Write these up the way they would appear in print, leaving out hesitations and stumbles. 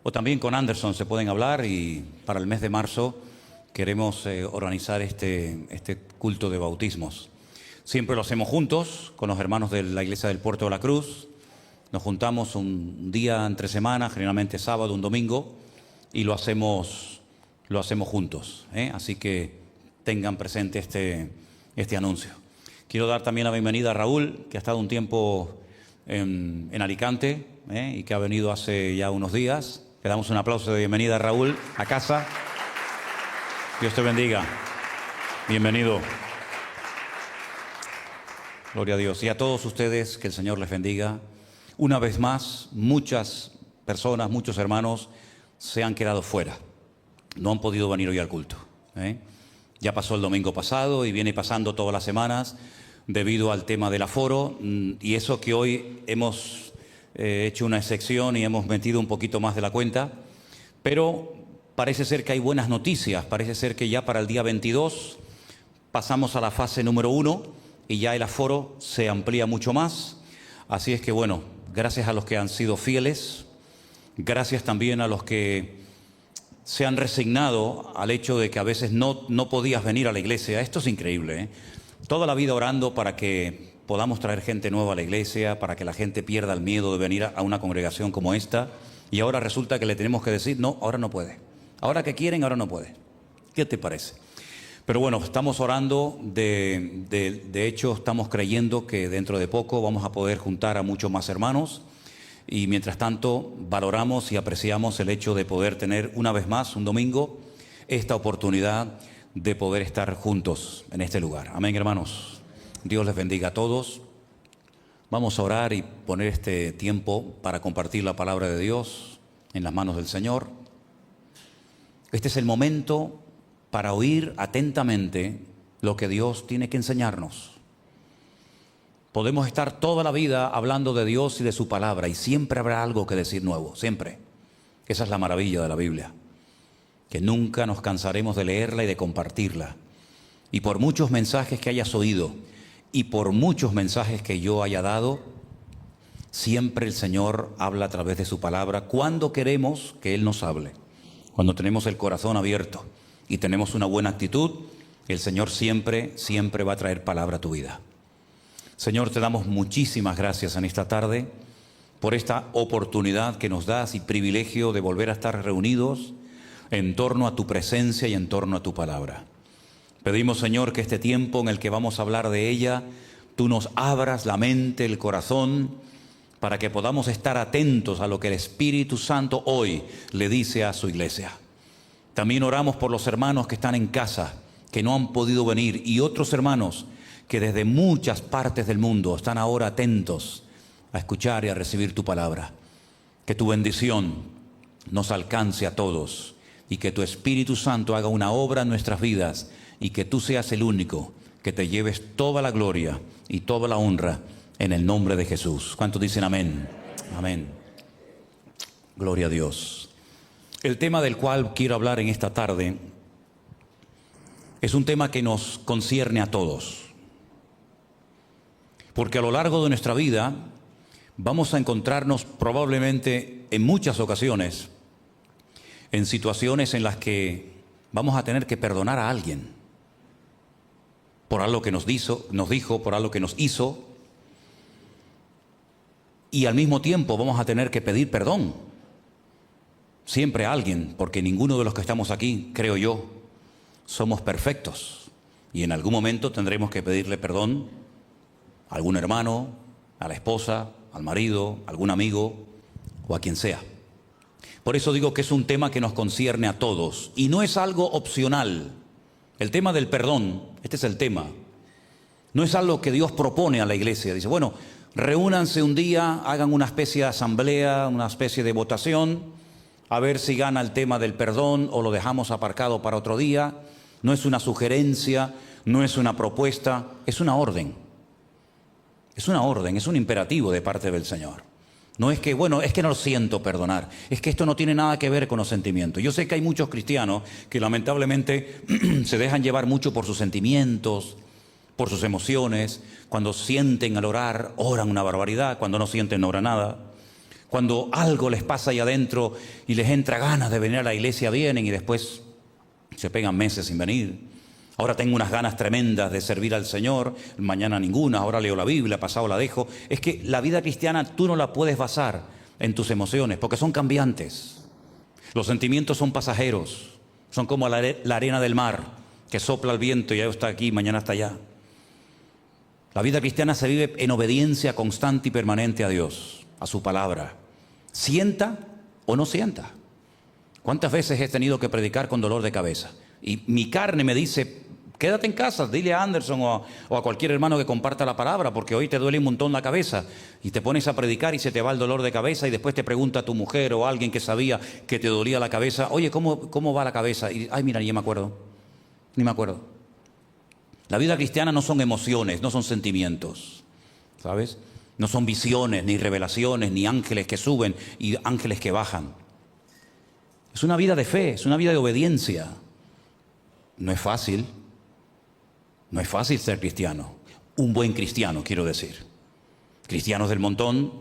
o también con Anderson se pueden hablar, y para el mes de marzo queremos organizar este culto de bautismos. Siempre lo hacemos juntos con los hermanos de la Iglesia del Puerto de la Cruz. Nos juntamos un día entre semana, generalmente sábado, un domingo, y lo hacemos juntos, ¿eh? Así que tengan presente este anuncio. Quiero dar también la bienvenida a Raúl, que ha estado un tiempo en Alicante, y que ha venido hace ya unos días. Le damos un aplauso de bienvenida a Raúl a casa. Dios te bendiga. Bienvenido. Gloria a Dios. Y a todos ustedes, que el Señor les bendiga. Una vez más, muchas personas, muchos hermanos se han quedado fuera. No han podido venir hoy al culto, ¿eh? Ya pasó el domingo pasado y viene pasando todas las semanas debido al tema del aforo, y eso que hoy hemos hecho una excepción y hemos metido un poquito más de la cuenta, pero parece ser que hay buenas noticias. Parece ser que ya para el día 22 pasamos a la fase número 1 y ya el aforo se amplía mucho más. Así es que bueno, gracias a los que han sido fieles, gracias también a los que se han resignado al hecho de que a veces no podías venir a la iglesia. Esto es increíble, ¿eh? Toda la vida orando para que podamos traer gente nueva a la iglesia, para que la gente pierda el miedo de venir a una congregación como esta, y ahora resulta que le tenemos que decir, no, ahora no puede. Ahora que quieren, ahora no puede. ¿Qué te parece? Pero bueno, estamos orando, de hecho estamos creyendo que dentro de poco vamos a poder juntar a muchos más hermanos. Y mientras tanto valoramos y apreciamos el hecho de poder tener una vez más, un domingo, esta oportunidad de poder estar juntos en este lugar. Amén, hermanos. Dios les bendiga a todos. Vamos a orar y poner este tiempo para compartir la palabra de Dios en las manos del Señor. Este es el momento para oír atentamente lo que Dios tiene que enseñarnos. Podemos estar toda la vida hablando de Dios y de su palabra, y siempre habrá algo que decir nuevo, siempre. Esa es la maravilla de la Biblia, que nunca nos cansaremos de leerla y de compartirla. Y por muchos mensajes que hayas oído y por muchos mensajes que yo haya dado, siempre el Señor habla a través de su palabra cuando queremos que Él nos hable. Cuando tenemos el corazón abierto y tenemos una buena actitud, el Señor siempre va a traer palabra a tu vida. Señor, te damos muchísimas gracias en esta tarde por esta oportunidad que nos das y privilegio de volver a estar reunidos en torno a tu presencia y en torno a tu palabra. Pedimos, Señor, que este tiempo en el que vamos a hablar de ella, tú nos abras la mente, el corazón, para que podamos estar atentos a lo que el Espíritu Santo hoy le dice a su iglesia. También oramos por los hermanos que están en casa, que no han podido venir, y otros hermanos que desde muchas partes del mundo están ahora atentos a escuchar y a recibir tu palabra. Que tu bendición nos alcance a todos y que tu Espíritu Santo haga una obra en nuestras vidas y que tú seas el único que te lleves toda la gloria y toda la honra en el nombre de Jesús. ¿Cuántos dicen amén? Amén. Gloria a Dios. El tema del cual quiero hablar en esta tarde es un tema que nos concierne a todos. Porque a lo largo de nuestra vida vamos a encontrarnos probablemente en muchas ocasiones en situaciones en las que vamos a tener que perdonar a alguien por algo que nos dijo, por algo que nos hizo, y al mismo tiempo vamos a tener que pedir perdón siempre a alguien, porque ninguno de los que estamos aquí, creo yo, somos perfectos, y en algún momento tendremos que pedirle perdón a algún hermano, a la esposa, al marido, a algún amigo o a quien sea. Por eso digo que es un tema que nos concierne a todos y no es algo opcional. El tema del perdón, este es el tema, no es algo que Dios propone a la iglesia. Dice, bueno, reúnanse un día, hagan una especie de asamblea, una especie de votación, a ver si gana el tema del perdón o lo dejamos aparcado para otro día. No es una sugerencia, no es una propuesta, es una orden. Es una orden, es un imperativo de parte del Señor. No es que, bueno, es que no lo siento perdonar. Es que esto no tiene nada que ver con los sentimientos. Yo sé que hay muchos cristianos que lamentablemente se dejan llevar mucho por sus sentimientos, por sus emociones. Cuando sienten al orar, oran una barbaridad. Cuando no sienten, no oran nada. Cuando algo les pasa ahí adentro y les entra ganas de venir a la iglesia, vienen y después se pegan meses sin venir. Ahora tengo unas ganas tremendas de servir al Señor, mañana ninguna, ahora leo la Biblia, pasado la dejo. Es que la vida cristiana tú no la puedes basar en tus emociones, porque son cambiantes. Los sentimientos son pasajeros, son como la arena del mar, que sopla el viento y hoy está aquí, mañana está allá. La vida cristiana se vive en obediencia constante y permanente a Dios, a su palabra. Sienta o no sienta. ¿Cuántas veces he tenido que predicar con dolor de cabeza? Y mi carne me dice, quédate en casa, dile a Anderson o a cualquier hermano que comparta la palabra, porque hoy te duele un montón la cabeza. Y te pones a predicar y se te va el dolor de cabeza y después te pregunta tu mujer o alguien que sabía que te dolía la cabeza, oye, ¿cómo va la cabeza? Y, ay, mira, ni me acuerdo. La vida cristiana no son emociones, no son sentimientos, ¿sabes? No son visiones, ni revelaciones, ni ángeles que suben y ángeles que bajan. Es una vida de fe, es una vida de obediencia. No es fácil ser cristiano. Un buen cristiano, quiero decir. Cristianos del montón,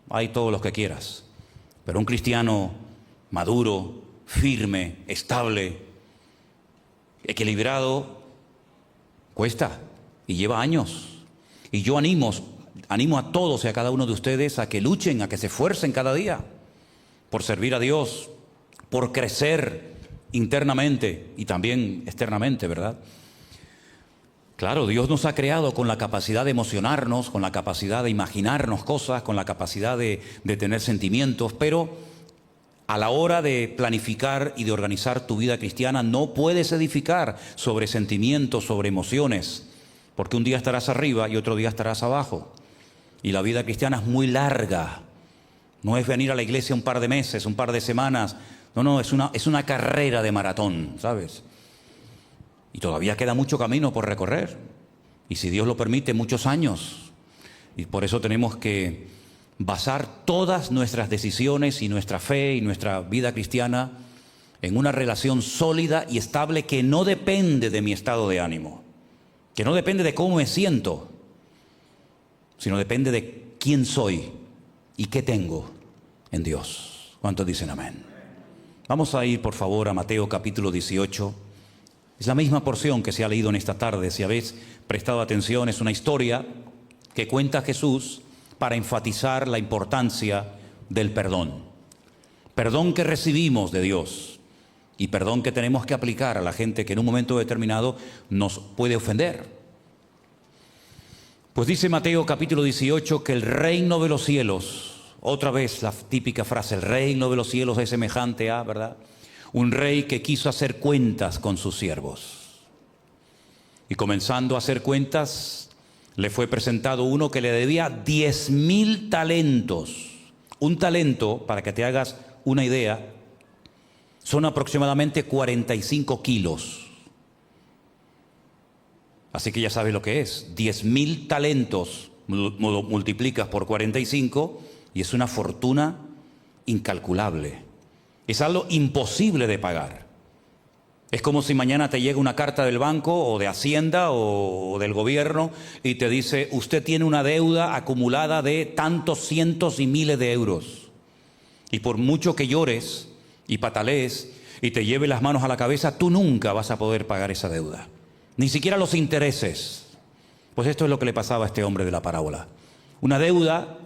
hay todos los que quieras. Pero un cristiano maduro, firme, estable, equilibrado, cuesta y lleva años. Y yo animo a todos y a cada uno de ustedes a que luchen, a que se esfuercen cada día por servir a Dios, por crecer internamente y también externamente, ¿verdad? Claro, Dios nos ha creado con la capacidad de emocionarnos, con la capacidad de imaginarnos cosas, con la capacidad de tener sentimientos, pero a la hora de planificar y de organizar tu vida cristiana no puedes edificar sobre sentimientos, sobre emociones, porque un día estarás arriba y otro día estarás abajo. Y la vida cristiana es muy larga. No es venir a la iglesia un par de meses, un par de semanas. No, es una carrera de maratón, ¿sabes? Y todavía queda mucho camino por recorrer. Y si Dios lo permite, muchos años. Y por eso tenemos que basar todas nuestras decisiones y nuestra fe y nuestra vida cristiana en una relación sólida y estable que no depende de mi estado de ánimo, que no depende de cómo me siento, sino depende de quién soy y qué tengo en Dios. ¿Cuántos dicen amén? Vamos a ir, por favor, a Mateo capítulo 18. Es la misma porción que se ha leído en esta tarde. Si habéis prestado atención, es una historia que cuenta Jesús para enfatizar la importancia del perdón. Perdón que recibimos de Dios y perdón que tenemos que aplicar a la gente que en un momento determinado nos puede ofender. Pues dice Mateo capítulo 18 que el reino de los cielos, otra vez la típica frase, el reino de los cielos es semejante a, ¿verdad? Un rey que quiso hacer cuentas con sus siervos. Y comenzando a hacer cuentas, le fue presentado uno que le debía 10,000 talentos. Un talento, para que te hagas una idea, son aproximadamente 45 kilos. Así que ya sabes lo que es. 10,000 talentos multiplicas por 45 y es una fortuna incalculable. Es algo imposible de pagar. Es como si mañana te llega una carta del banco o de Hacienda o del gobierno y te dice, usted tiene una deuda acumulada de tantos cientos y miles de euros. Y por mucho que llores y patalees y te lleves las manos a la cabeza, tú nunca vas a poder pagar esa deuda. Ni siquiera los intereses. Pues esto es lo que le pasaba a este hombre de la parábola. Una deuda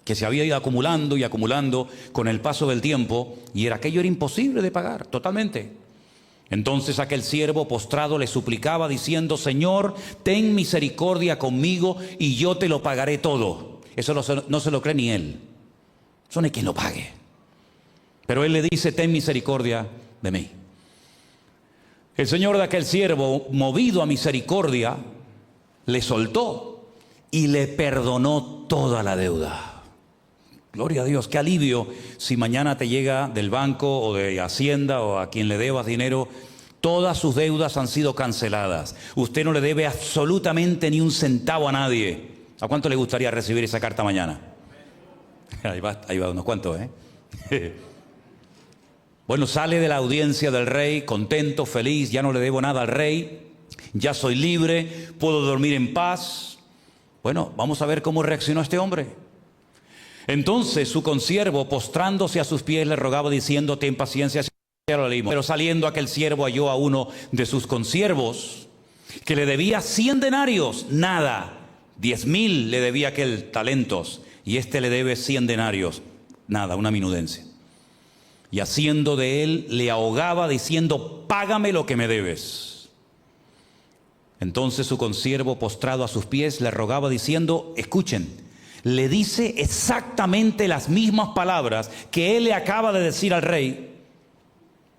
que se había ido acumulando y acumulando con el paso del tiempo y aquello era imposible de pagar, totalmente. Entonces aquel siervo postrado le suplicaba diciendo, Señor, ten misericordia conmigo y yo te lo pagaré todo. Eso no se lo cree ni él. Eso no hay quien lo pague. Pero él le dice, ten misericordia de mí. El señor de aquel siervo, movido a misericordia, le soltó y le perdonó toda la deuda. Gloria a Dios, qué alivio si mañana te llega del banco o de Hacienda o a quien le debas dinero, todas sus deudas han sido canceladas. Usted no le debe absolutamente ni un centavo a nadie. ¿A cuánto le gustaría recibir esa carta mañana? Ahí va unos cuantos, ¿eh? Bueno, sale de la audiencia del rey contento, feliz, ya no le debo nada al rey, ya soy libre, puedo dormir en paz. Bueno, vamos a ver cómo reaccionó este hombre. Entonces su consiervo, postrándose a sus pies, le rogaba diciendo: ten paciencia. Pero saliendo aquel siervo halló a uno de sus consiervos que le debía 100 denarios, nada. 10,000 le debía aquel talentos, y le debe 100 denarios, nada, una minudencia. Y haciendo de él, le ahogaba diciendo: págame lo que me debes. Entonces su consiervo, postrado a sus pies, le rogaba diciendo: escuchen, le dice exactamente las mismas palabras que él le acaba de decir al rey: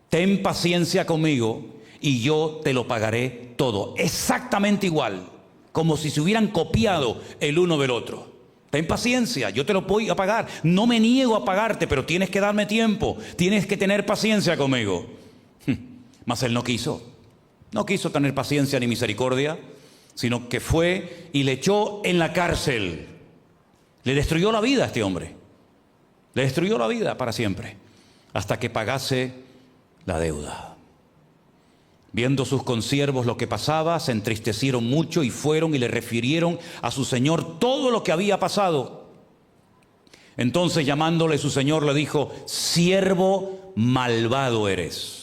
ten paciencia conmigo y yo te lo pagaré todo. Exactamente igual, como si se hubieran copiado el uno del otro. Ten paciencia, yo te lo voy a pagar. No me niego a pagarte, pero tienes que darme tiempo. Tienes que tener paciencia conmigo. Mas él no quiso. No quiso tener paciencia ni misericordia, sino que fue y le echó en la cárcel. Le destruyó la vida a este hombre. Le destruyó la vida para siempre, hasta que pagase la deuda. Viendo sus consiervos lo que pasaba, se entristecieron mucho y fueron y le refirieron a su señor todo lo que había pasado. Entonces, llamándole su señor, le dijo: siervo malvado eres.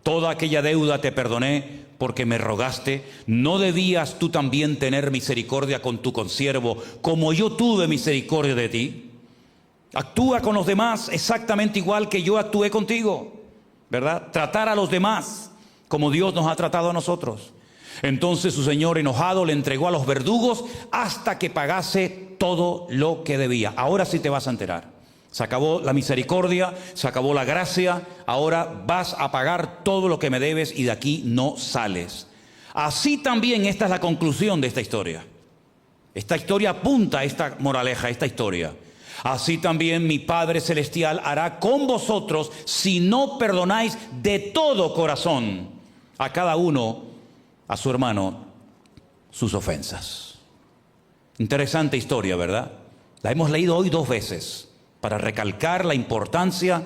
Toda aquella deuda te perdoné porque me rogaste. ¿No debías tú también tener misericordia con tu consiervo, como yo tuve misericordia de ti? Actúa con los demás exactamente igual que yo actué contigo, ¿verdad? Tratar a los demás como Dios nos ha tratado a nosotros. Entonces su señor, enojado, le entregó a los verdugos hasta que pagase todo lo que debía. Ahora sí te vas a enterar. Se acabó la misericordia, se acabó la gracia. Ahora vas a pagar todo lo que me debes y de aquí no sales. Así también esta es la conclusión de esta historia. Esta historia apunta a esta moraleja, a esta historia. Así también mi Padre Celestial hará con vosotros si no perdonáis de todo corazón a cada uno, a su hermano, sus ofensas. Interesante historia, ¿verdad? La hemos leído hoy 2 veces para recalcar la importancia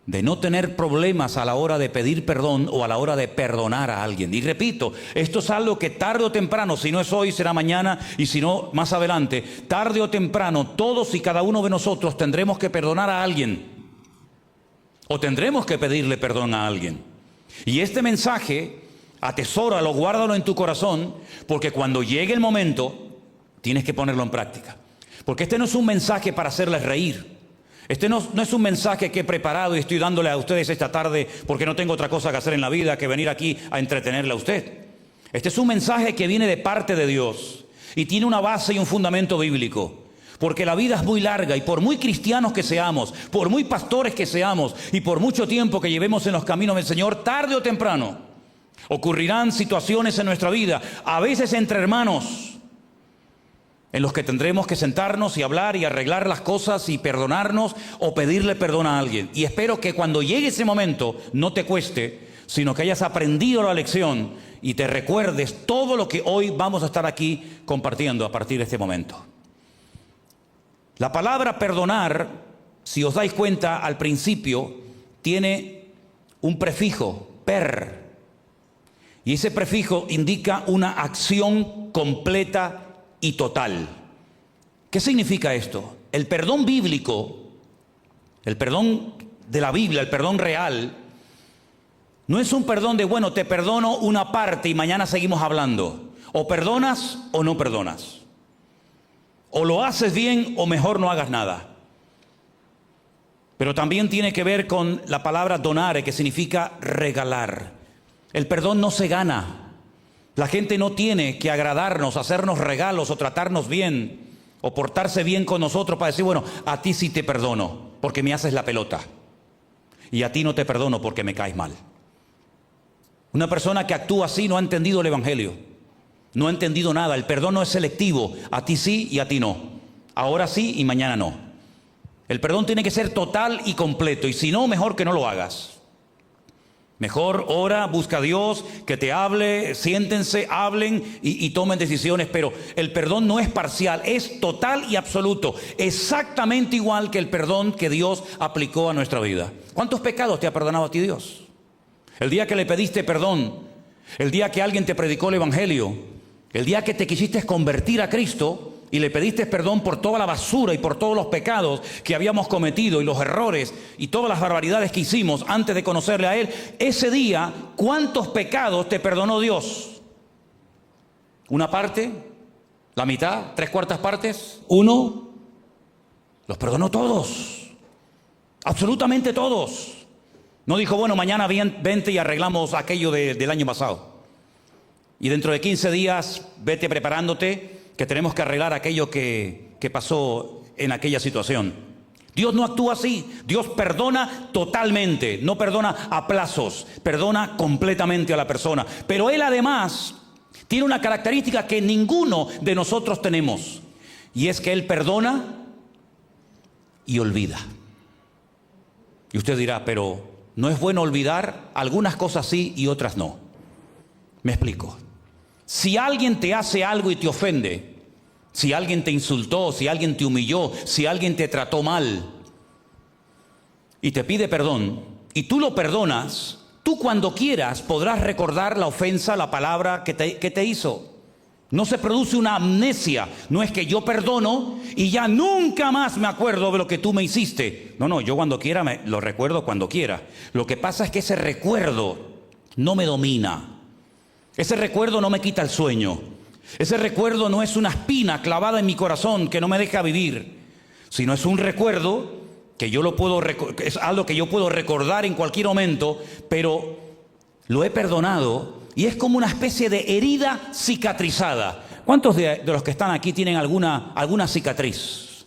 de no tener problemas a la hora de pedir perdón o a la hora de perdonar a alguien. Y repito, esto es algo que tarde o temprano, si no es hoy, será mañana, y si no, más adelante, tarde o temprano, todos y cada uno de nosotros tendremos que perdonar a alguien, o tendremos que pedirle perdón a alguien. Y este mensaje, atesóralo, guárdalo en tu corazón, porque cuando llegue el momento, tienes que ponerlo en práctica. Porque este no es un mensaje para hacerles reír. Este no es un mensaje que he preparado y estoy dándole a ustedes esta tarde porque no tengo otra cosa que hacer en la vida que venir aquí a entretenerle a usted. Este es un mensaje que viene de parte de Dios y tiene una base y un fundamento bíblico. Porque la vida es muy larga y por muy cristianos que seamos, por muy pastores que seamos y por mucho tiempo que llevemos en los caminos del Señor, tarde o temprano ocurrirán situaciones en nuestra vida, a veces entre hermanos, en los que tendremos que sentarnos y hablar y arreglar las cosas y perdonarnos o pedirle perdón a alguien. Y espero que cuando llegue ese momento no te cueste, sino que hayas aprendido la lección y te recuerdes todo lo que hoy vamos a estar aquí compartiendo a partir de este momento. La palabra perdonar, si os dais cuenta al principio, tiene un prefijo, per. Y ese prefijo indica una acción completa y total. ¿Qué significa esto? El perdón bíblico, el perdón de la Biblia, el perdón real, no es un perdón de, bueno, te perdono una parte y mañana seguimos hablando. O perdonas o no perdonas. O lo haces bien o mejor no hagas nada. Pero también tiene que ver con la palabra donare, que significa regalar. El perdón no se gana. La gente no tiene que agradarnos, hacernos regalos o tratarnos bien o portarse bien con nosotros para decir, bueno, a ti sí te perdono porque me haces la pelota y a ti no te perdono porque me caes mal. Una persona que actúa así no ha entendido el Evangelio, no ha entendido nada. El perdón no es selectivo, a ti sí y a ti no. Ahora sí y mañana no. El perdón tiene que ser total y completo, y si no, mejor que no lo hagas. Mejor ora, busca a Dios, que te hable, siéntense, hablen y tomen decisiones. Pero el perdón no es parcial, es total y absoluto. Exactamente igual que el perdón que Dios aplicó a nuestra vida. ¿Cuántos pecados te ha perdonado a ti Dios? El día que le pediste perdón, el día que alguien te predicó el Evangelio, el día que te quisiste convertir a Cristo, y le pediste perdón por toda la basura y por todos los pecados que habíamos cometido y los errores y todas las barbaridades que hicimos antes de conocerle a Él, ese día, ¿cuántos pecados te perdonó Dios? ¿Una parte? ¿La mitad? ¿3/4 partes? ¿1? Los perdonó todos. Absolutamente todos. No dijo, bueno, mañana vente y arreglamos aquello del año pasado. Y dentro de 15 días, vete preparándote, que tenemos que arreglar aquello que pasó en aquella situación. Dios no actúa así. Dios perdona totalmente, no perdona a plazos, perdona completamente a la persona. Pero Él además tiene una característica que ninguno de nosotros tenemos, y es que Él perdona y olvida. Y usted dirá, pero ¿no es bueno olvidar? Algunas cosas sí y otras no. Me explico. Si alguien te hace algo y te ofende, si alguien te insultó, si alguien te humilló, si alguien te trató mal y te pide perdón y tú lo perdonas, tú cuando quieras podrás recordar la ofensa, la palabra que te hizo. No se produce una amnesia. No es que yo perdono y ya nunca más me acuerdo de lo que tú me hiciste. No, yo cuando quiera lo recuerdo cuando quiera. Lo que pasa es que ese recuerdo no me domina. Ese recuerdo no me quita el sueño. Ese recuerdo no es una espina clavada en mi corazón que no me deja vivir, sino es un recuerdo que es algo que yo puedo recordar en cualquier momento, pero lo he perdonado y es como una especie de herida cicatrizada. ¿Cuántos de los que están aquí tienen alguna cicatriz?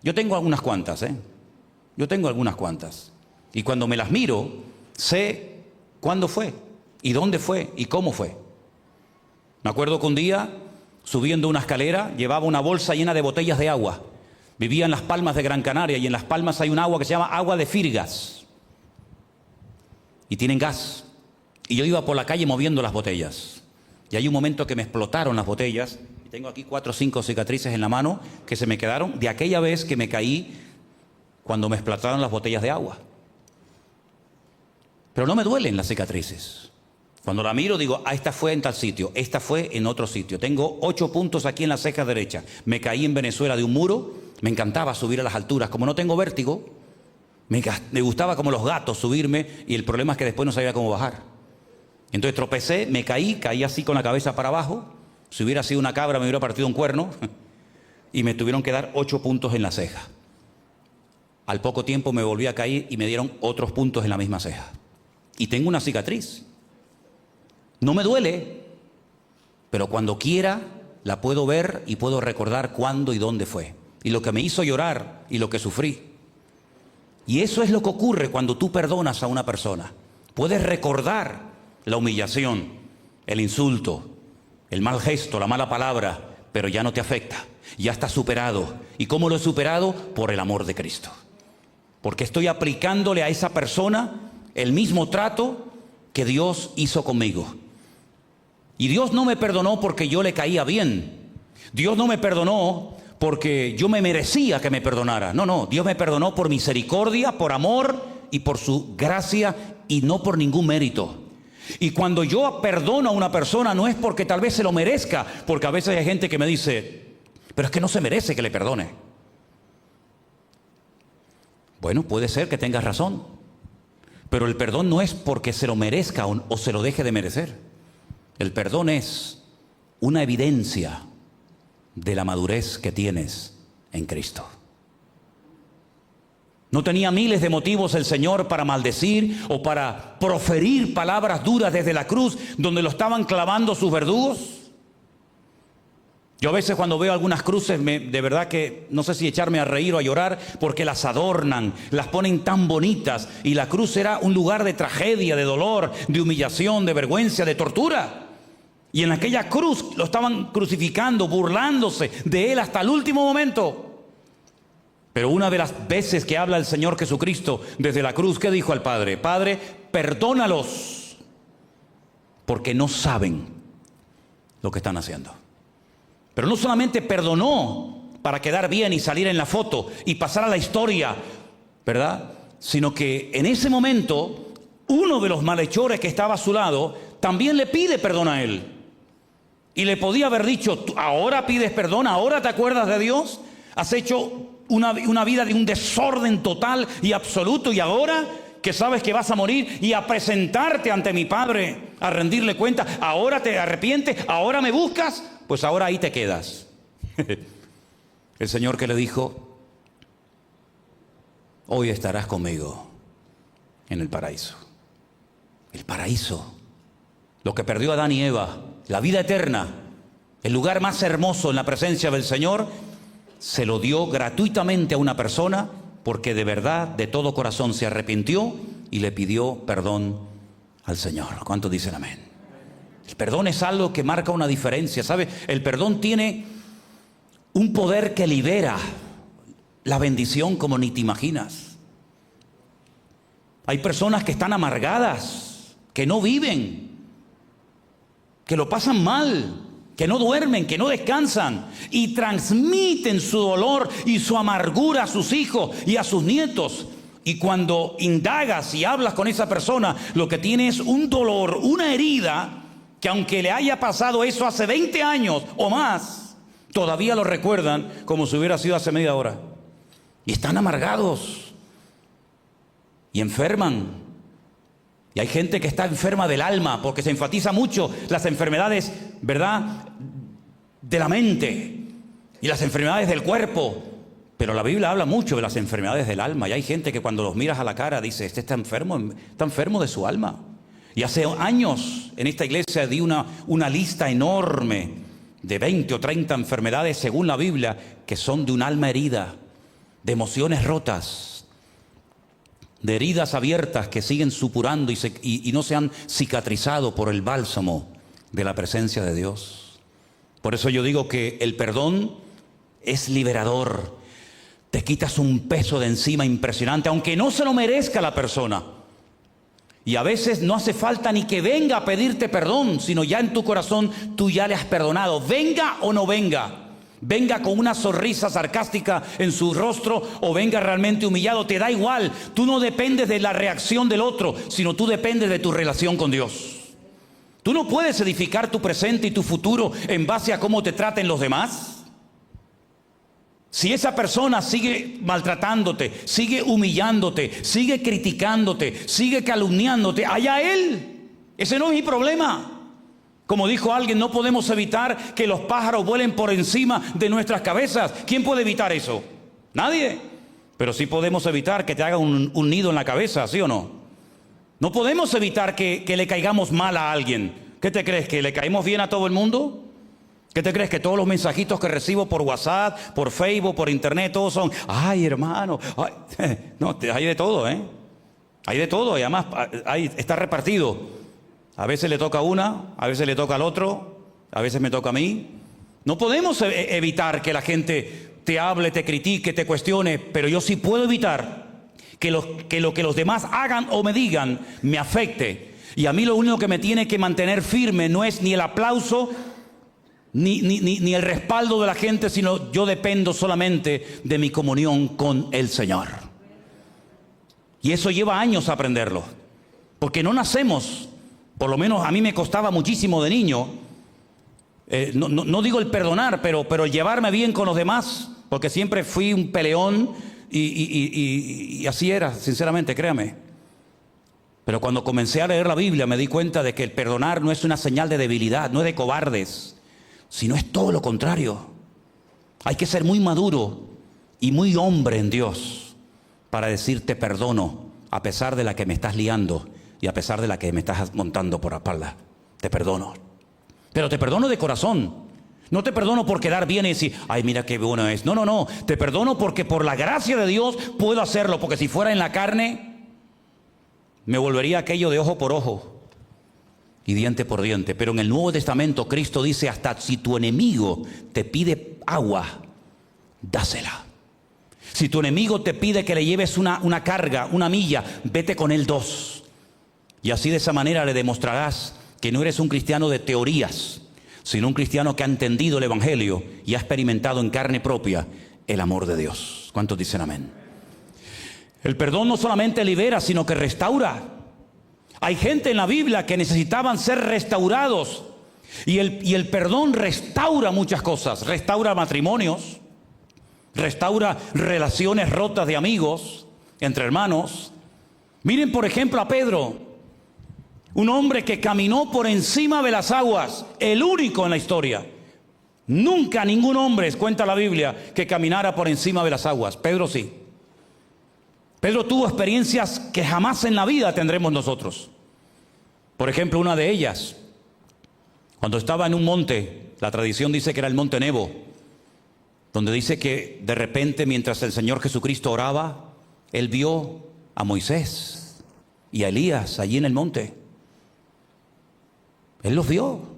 Yo tengo algunas cuantas, Yo tengo algunas cuantas. Y cuando me las miro, sé cuándo fue, y dónde fue, y cómo fue. Me acuerdo que un día, subiendo una escalera, llevaba una bolsa llena de botellas de agua. Vivía en Las Palmas de Gran Canaria, y en Las Palmas hay un agua que se llama agua de Firgas. Y tienen gas. Y yo iba por la calle moviendo las botellas. Y hay un momento que me explotaron las botellas. Y tengo aquí 4 o 5 cicatrices en la mano que se me quedaron de aquella vez que me caí cuando me explotaron las botellas de agua. Pero no me duelen las cicatrices. Cuando la miro digo, esta fue en tal sitio, esta fue en otro sitio. Tengo 8 puntos aquí en la ceja derecha. Me caí en Venezuela de un muro. Me encantaba subir a las alturas. Como no tengo vértigo, me gustaba como los gatos subirme, y el problema es que después no sabía cómo bajar. Entonces tropecé, me caí así con la cabeza para abajo. Si hubiera sido una cabra me hubiera partido un cuerno. Y me tuvieron que dar 8 puntos en la ceja. Al poco tiempo me volví a caer y me dieron otros puntos en la misma ceja. Y tengo una cicatriz. No me duele, pero cuando quiera la puedo ver y puedo recordar cuándo y dónde fue. Y lo que me hizo llorar y lo que sufrí. Y eso es lo que ocurre cuando tú perdonas a una persona. Puedes recordar la humillación, el insulto, el mal gesto, la mala palabra, pero ya no te afecta, ya está superado. ¿Y cómo lo he superado? Por el amor de Cristo. Porque estoy aplicándole a esa persona el mismo trato que Dios hizo conmigo. Y Dios no me perdonó porque yo le caía bien. Dios no me perdonó porque yo me merecía que me perdonara. No, Dios me perdonó por misericordia, por amor y por su gracia, y no por ningún mérito. Y cuando yo perdono a una persona no es porque tal vez se lo merezca, porque a veces hay gente que me dice, pero es que no se merece que le perdone. Bueno, puede ser que tengas razón, pero el perdón no es porque se lo merezca o se lo deje de merecer. El perdón es una evidencia de la madurez que tienes en Cristo. ¿No tenía miles de motivos el Señor para maldecir o para proferir palabras duras desde la cruz donde lo estaban clavando sus verdugos? Yo a veces cuando veo algunas cruces, de verdad que no sé si echarme a reír o a llorar, porque las adornan, las ponen tan bonitas, y la cruz era un lugar de tragedia, de dolor, de humillación, de vergüenza, de tortura. Y en aquella cruz lo estaban crucificando, burlándose de Él hasta el último momento. Pero una de las veces que habla el Señor Jesucristo desde la cruz, ¿qué dijo al Padre? Padre, perdónalos, porque no saben lo que están haciendo. Pero no solamente perdonó para quedar bien y salir en la foto y pasar a la historia, ¿verdad? Sino que en ese momento, uno de los malhechores que estaba a su lado también le pide perdón a él. Y le podía haber dicho, ahora pides perdón, ahora te acuerdas de Dios, has hecho una vida de un desorden total y absoluto, y ahora que sabes que vas a morir y a presentarte ante mi Padre, a rendirle cuenta, ahora te arrepientes, ahora me buscas, pues ahora ahí te quedas. El Señor que le dijo, hoy estarás conmigo en el paraíso. El paraíso, lo que perdió Adán y Eva, la vida eterna, el lugar más hermoso en la presencia del Señor, se lo dio gratuitamente a una persona porque de verdad, de todo corazón se arrepintió y le pidió perdón al Señor. ¿Cuántos dicen amén? El perdón es algo que marca una diferencia, ¿sabe? El perdón tiene un poder que libera la bendición como ni te imaginas. Hay personas que están amargadas, que no viven, que lo pasan mal, que no duermen, que no descansan y transmiten su dolor y su amargura a sus hijos y a sus nietos. Y cuando indagas y hablas con esa persona, lo que tiene es un dolor, una herida, que aunque le haya pasado eso hace 20 años o más, todavía lo recuerdan como si hubiera sido hace media hora. Y están amargados y enferman. Y hay gente que está enferma del alma, porque se enfatiza mucho las enfermedades, ¿verdad?, de la mente y las enfermedades del cuerpo. Pero la Biblia habla mucho de las enfermedades del alma. Y hay gente que cuando los miras a la cara dice, este está enfermo de su alma. Y hace años en esta iglesia di una lista enorme de 20 o 30 enfermedades según la Biblia que son de un alma herida, de emociones rotas, de heridas abiertas que siguen supurando y no se han cicatrizado por el bálsamo de la presencia de Dios. Por eso yo digo que el perdón es liberador. Te quitas un peso de encima impresionante, aunque no se lo merezca la persona. Y a veces no hace falta ni que venga a pedirte perdón, sino ya en tu corazón tú ya le has perdonado. Venga o no venga. Venga con una sonrisa sarcástica en su rostro o venga realmente humillado, te da igual. Tú no dependes de la reacción del otro, sino tú dependes de tu relación con Dios. Tú no puedes edificar tu presente y tu futuro en base a cómo te traten los demás. Si esa persona sigue maltratándote, sigue humillándote, sigue criticándote, sigue calumniándote, allá él. Ese no es mi problema. Como dijo alguien, no podemos evitar que los pájaros vuelen por encima de nuestras cabezas. ¿Quién puede evitar eso? Nadie. Pero sí podemos evitar que te haga un nido en la cabeza, ¿sí o no? No podemos evitar que le caigamos mal a alguien. ¿Qué te crees? ¿Que le caemos bien a todo el mundo? ¿Qué te crees? Que todos los mensajitos que recibo por WhatsApp, por Facebook, por internet, todos son, ay hermano, ay. No, hay de todo, ¿eh? Hay de todo y además está repartido. A veces le toca a una, a veces le toca al otro, a veces me toca a mí. No podemos evitar que la gente te hable, te critique, te cuestione, pero yo sí puedo evitar que lo que los demás hagan o me digan me afecte. Y a mí lo único que me tiene que mantener firme no es ni el aplauso, ni el respaldo de la gente, sino yo dependo solamente de mi comunión con el Señor. Y eso lleva años aprenderlo, porque no nacemos. Por lo menos a mí me costaba muchísimo de niño, no digo el perdonar, pero el llevarme bien con los demás, porque siempre fui un peleón y así era, sinceramente, créame. Pero cuando comencé a leer la Biblia me di cuenta de que el perdonar no es una señal de debilidad, no es de cobardes, sino es todo lo contrario. Hay que ser muy maduro y muy hombre en Dios para decir te perdono a pesar de la que me estás liando. Y a pesar de la que me estás montando por la espalda, te perdono. Pero te perdono de corazón. No te perdono por quedar bien y decir, ay, mira qué bueno es. No. Te perdono porque por la gracia de Dios puedo hacerlo. Porque si fuera en la carne, me volvería aquello de ojo por ojo y diente por diente. Pero en el Nuevo Testamento Cristo dice, hasta si tu enemigo te pide agua, dásela. Si tu enemigo te pide que le lleves una carga, una milla, vete con él 2. Y así de esa manera le demostrarás que no eres un cristiano de teorías, sino un cristiano que ha entendido el Evangelio y ha experimentado en carne propia el amor de Dios. ¿Cuántos dicen amén? El perdón no solamente libera, sino que restaura. Hay gente en la Biblia que necesitaban ser restaurados. Y el perdón restaura muchas cosas. Restaura matrimonios, restaura relaciones rotas de amigos, entre hermanos. Miren por ejemplo a Pedro, un hombre que caminó por encima de las aguas, el único en la historia. Nunca ningún hombre, cuenta la Biblia, que caminara por encima de las aguas. Pedro sí. Pedro tuvo experiencias que jamás en la vida tendremos nosotros. Por ejemplo, una de ellas, cuando estaba en un monte, la tradición dice que era el monte Nebo, donde dice que de repente mientras el Señor Jesucristo oraba, Él vio a Moisés y a Elías allí en el monte. Él los vio.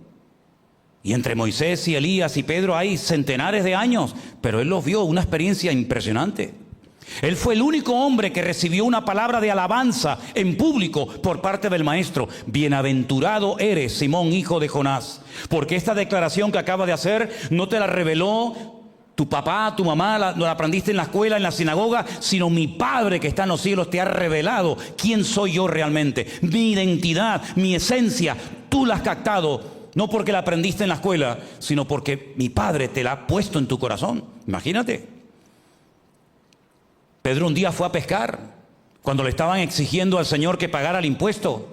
Y entre Moisés y Elías y Pedro hay centenares de años, pero Él los vio, una experiencia impresionante. Él fue el único hombre que recibió una palabra de alabanza en público por parte del Maestro. Bienaventurado eres, Simón, hijo de Jonás, porque esta declaración que acabas de hacer no te la reveló tu papá, tu mamá, no la aprendiste en la escuela, en la sinagoga, sino mi Padre que está en los cielos te ha revelado quién soy yo realmente. Mi identidad, mi esencia, tú la has captado. No porque la aprendiste en la escuela, sino porque mi Padre te la ha puesto en tu corazón. Imagínate. Pedro un día fue a pescar cuando le estaban exigiendo al Señor que pagara el impuesto.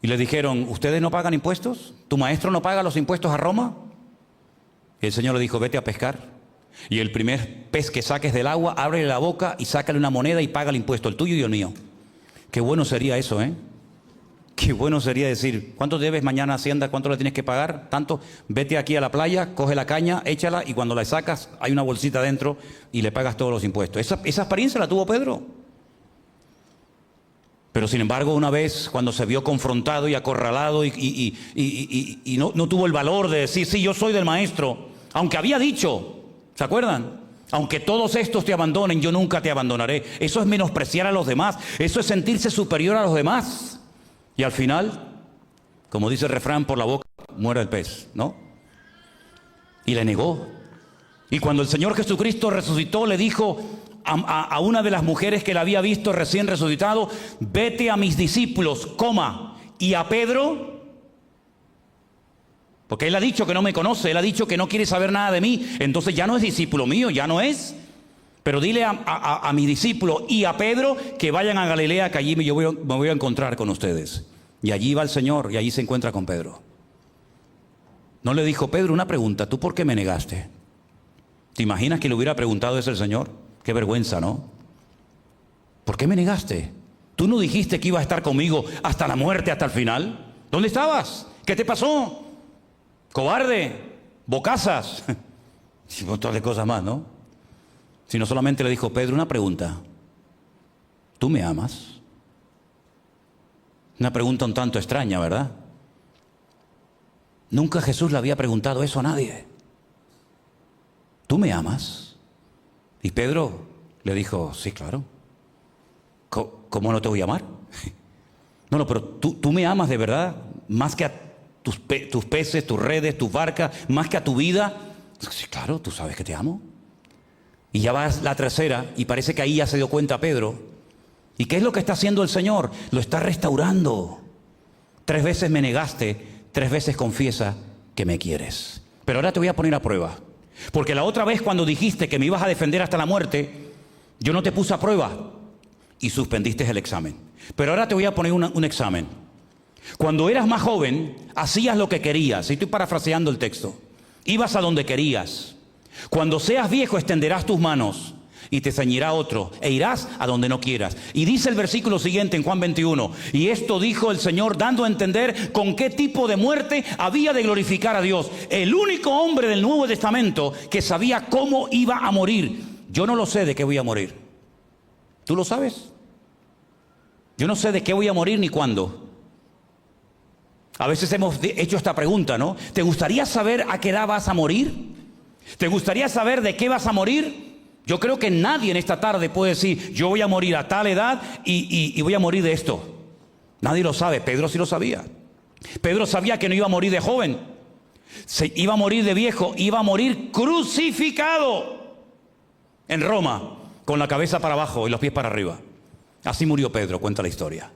Y le dijeron, ¿ustedes no pagan impuestos? ¿Tu maestro no paga los impuestos a Roma? Y el Señor le dijo, vete a pescar. Y el primer pez que saques del agua, ábrele la boca y sácale una moneda y paga el impuesto, el tuyo y el mío. Qué bueno sería eso, ¿eh? Qué bueno sería decir, ¿cuánto debes mañana a Hacienda? ¿Cuánto le tienes que pagar? Tanto, vete aquí a la playa, coge la caña, échala y cuando la sacas hay una bolsita dentro y le pagas todos los impuestos. Esa experiencia la tuvo Pedro. Pero sin embargo, una vez cuando se vio confrontado y acorralado y no tuvo el valor de decir, sí, yo soy del Maestro, aunque había dicho, ¿se acuerdan? Aunque todos estos te abandonen, yo nunca te abandonaré. Eso es menospreciar a los demás, eso es sentirse superior a los demás. Y al final, como dice el refrán, por la boca muere el pez, ¿no? Y le negó. Y cuando el Señor Jesucristo resucitó, le dijo a una de las mujeres que la había visto recién resucitado, vete a mis discípulos, coma. Y a Pedro, porque él ha dicho que no me conoce, él ha dicho que no quiere saber nada de mí, entonces ya no es discípulo mío, ya no es. Pero dile a mi discípulo y a Pedro que vayan a Galilea, que allí me voy a encontrar con ustedes. Y allí va el Señor y allí se encuentra con Pedro. No le dijo, Pedro, una pregunta, ¿tú por qué me negaste? ¿Te imaginas que le hubiera preguntado eso el Señor? Qué vergüenza, ¿no? ¿Por qué me negaste? ¿Tú no dijiste que ibas a estar conmigo hasta la muerte, hasta el final? ¿Dónde estabas? ¿Qué te pasó? Cobarde, bocazas y un montón de cosas más, ¿no? Sino solamente le dijo, Pedro, una pregunta. ¿Tú me amas? Una pregunta un tanto extraña, ¿verdad? Nunca Jesús le había preguntado eso a nadie. ¿Tú me amas? Y Pedro le dijo, sí, claro. ¿Cómo no te voy a amar? No, pero tú me amas de verdad, más que a tus peces, tus redes, tus barcas, más que a tu vida. Sí, claro, tú sabes que te amo. Y ya va la tercera, y parece que ahí ya se dio cuenta Pedro. ¿Y qué es lo que está haciendo el Señor? Lo está restaurando. 3 veces me negaste, 3 veces confiesa que me quieres. Pero ahora te voy a poner a prueba. Porque la otra vez cuando dijiste que me ibas a defender hasta la muerte, yo no te puse a prueba y suspendiste el examen. Pero ahora te voy a poner un examen. Cuando eras más joven, hacías lo que querías. Y estoy parafraseando el texto. Ibas a donde querías. Cuando seas viejo extenderás tus manos y te ceñirá otro e irás a donde no quieras. Y dice el versículo siguiente en Juan 21, y esto dijo el Señor dando a entender con qué tipo de muerte había de glorificar a Dios. El único hombre del Nuevo Testamento que sabía cómo iba a morir. Yo no lo sé de qué voy a morir. ¿Tú lo sabes? Yo no sé de qué voy a morir ni cuándo. A veces hemos hecho esta pregunta, ¿no? ¿Te gustaría saber a qué edad vas a morir? ¿Te gustaría saber de qué vas a morir? Yo creo que nadie en esta tarde puede decir, yo voy a morir a tal edad y voy a morir de esto. Nadie lo sabe. Pedro sí lo sabía. Pedro sabía que no iba a morir de joven. Se iba a morir de viejo. Iba a morir crucificado en Roma, con la cabeza para abajo y los pies para arriba. Así murió Pedro, cuenta la historia.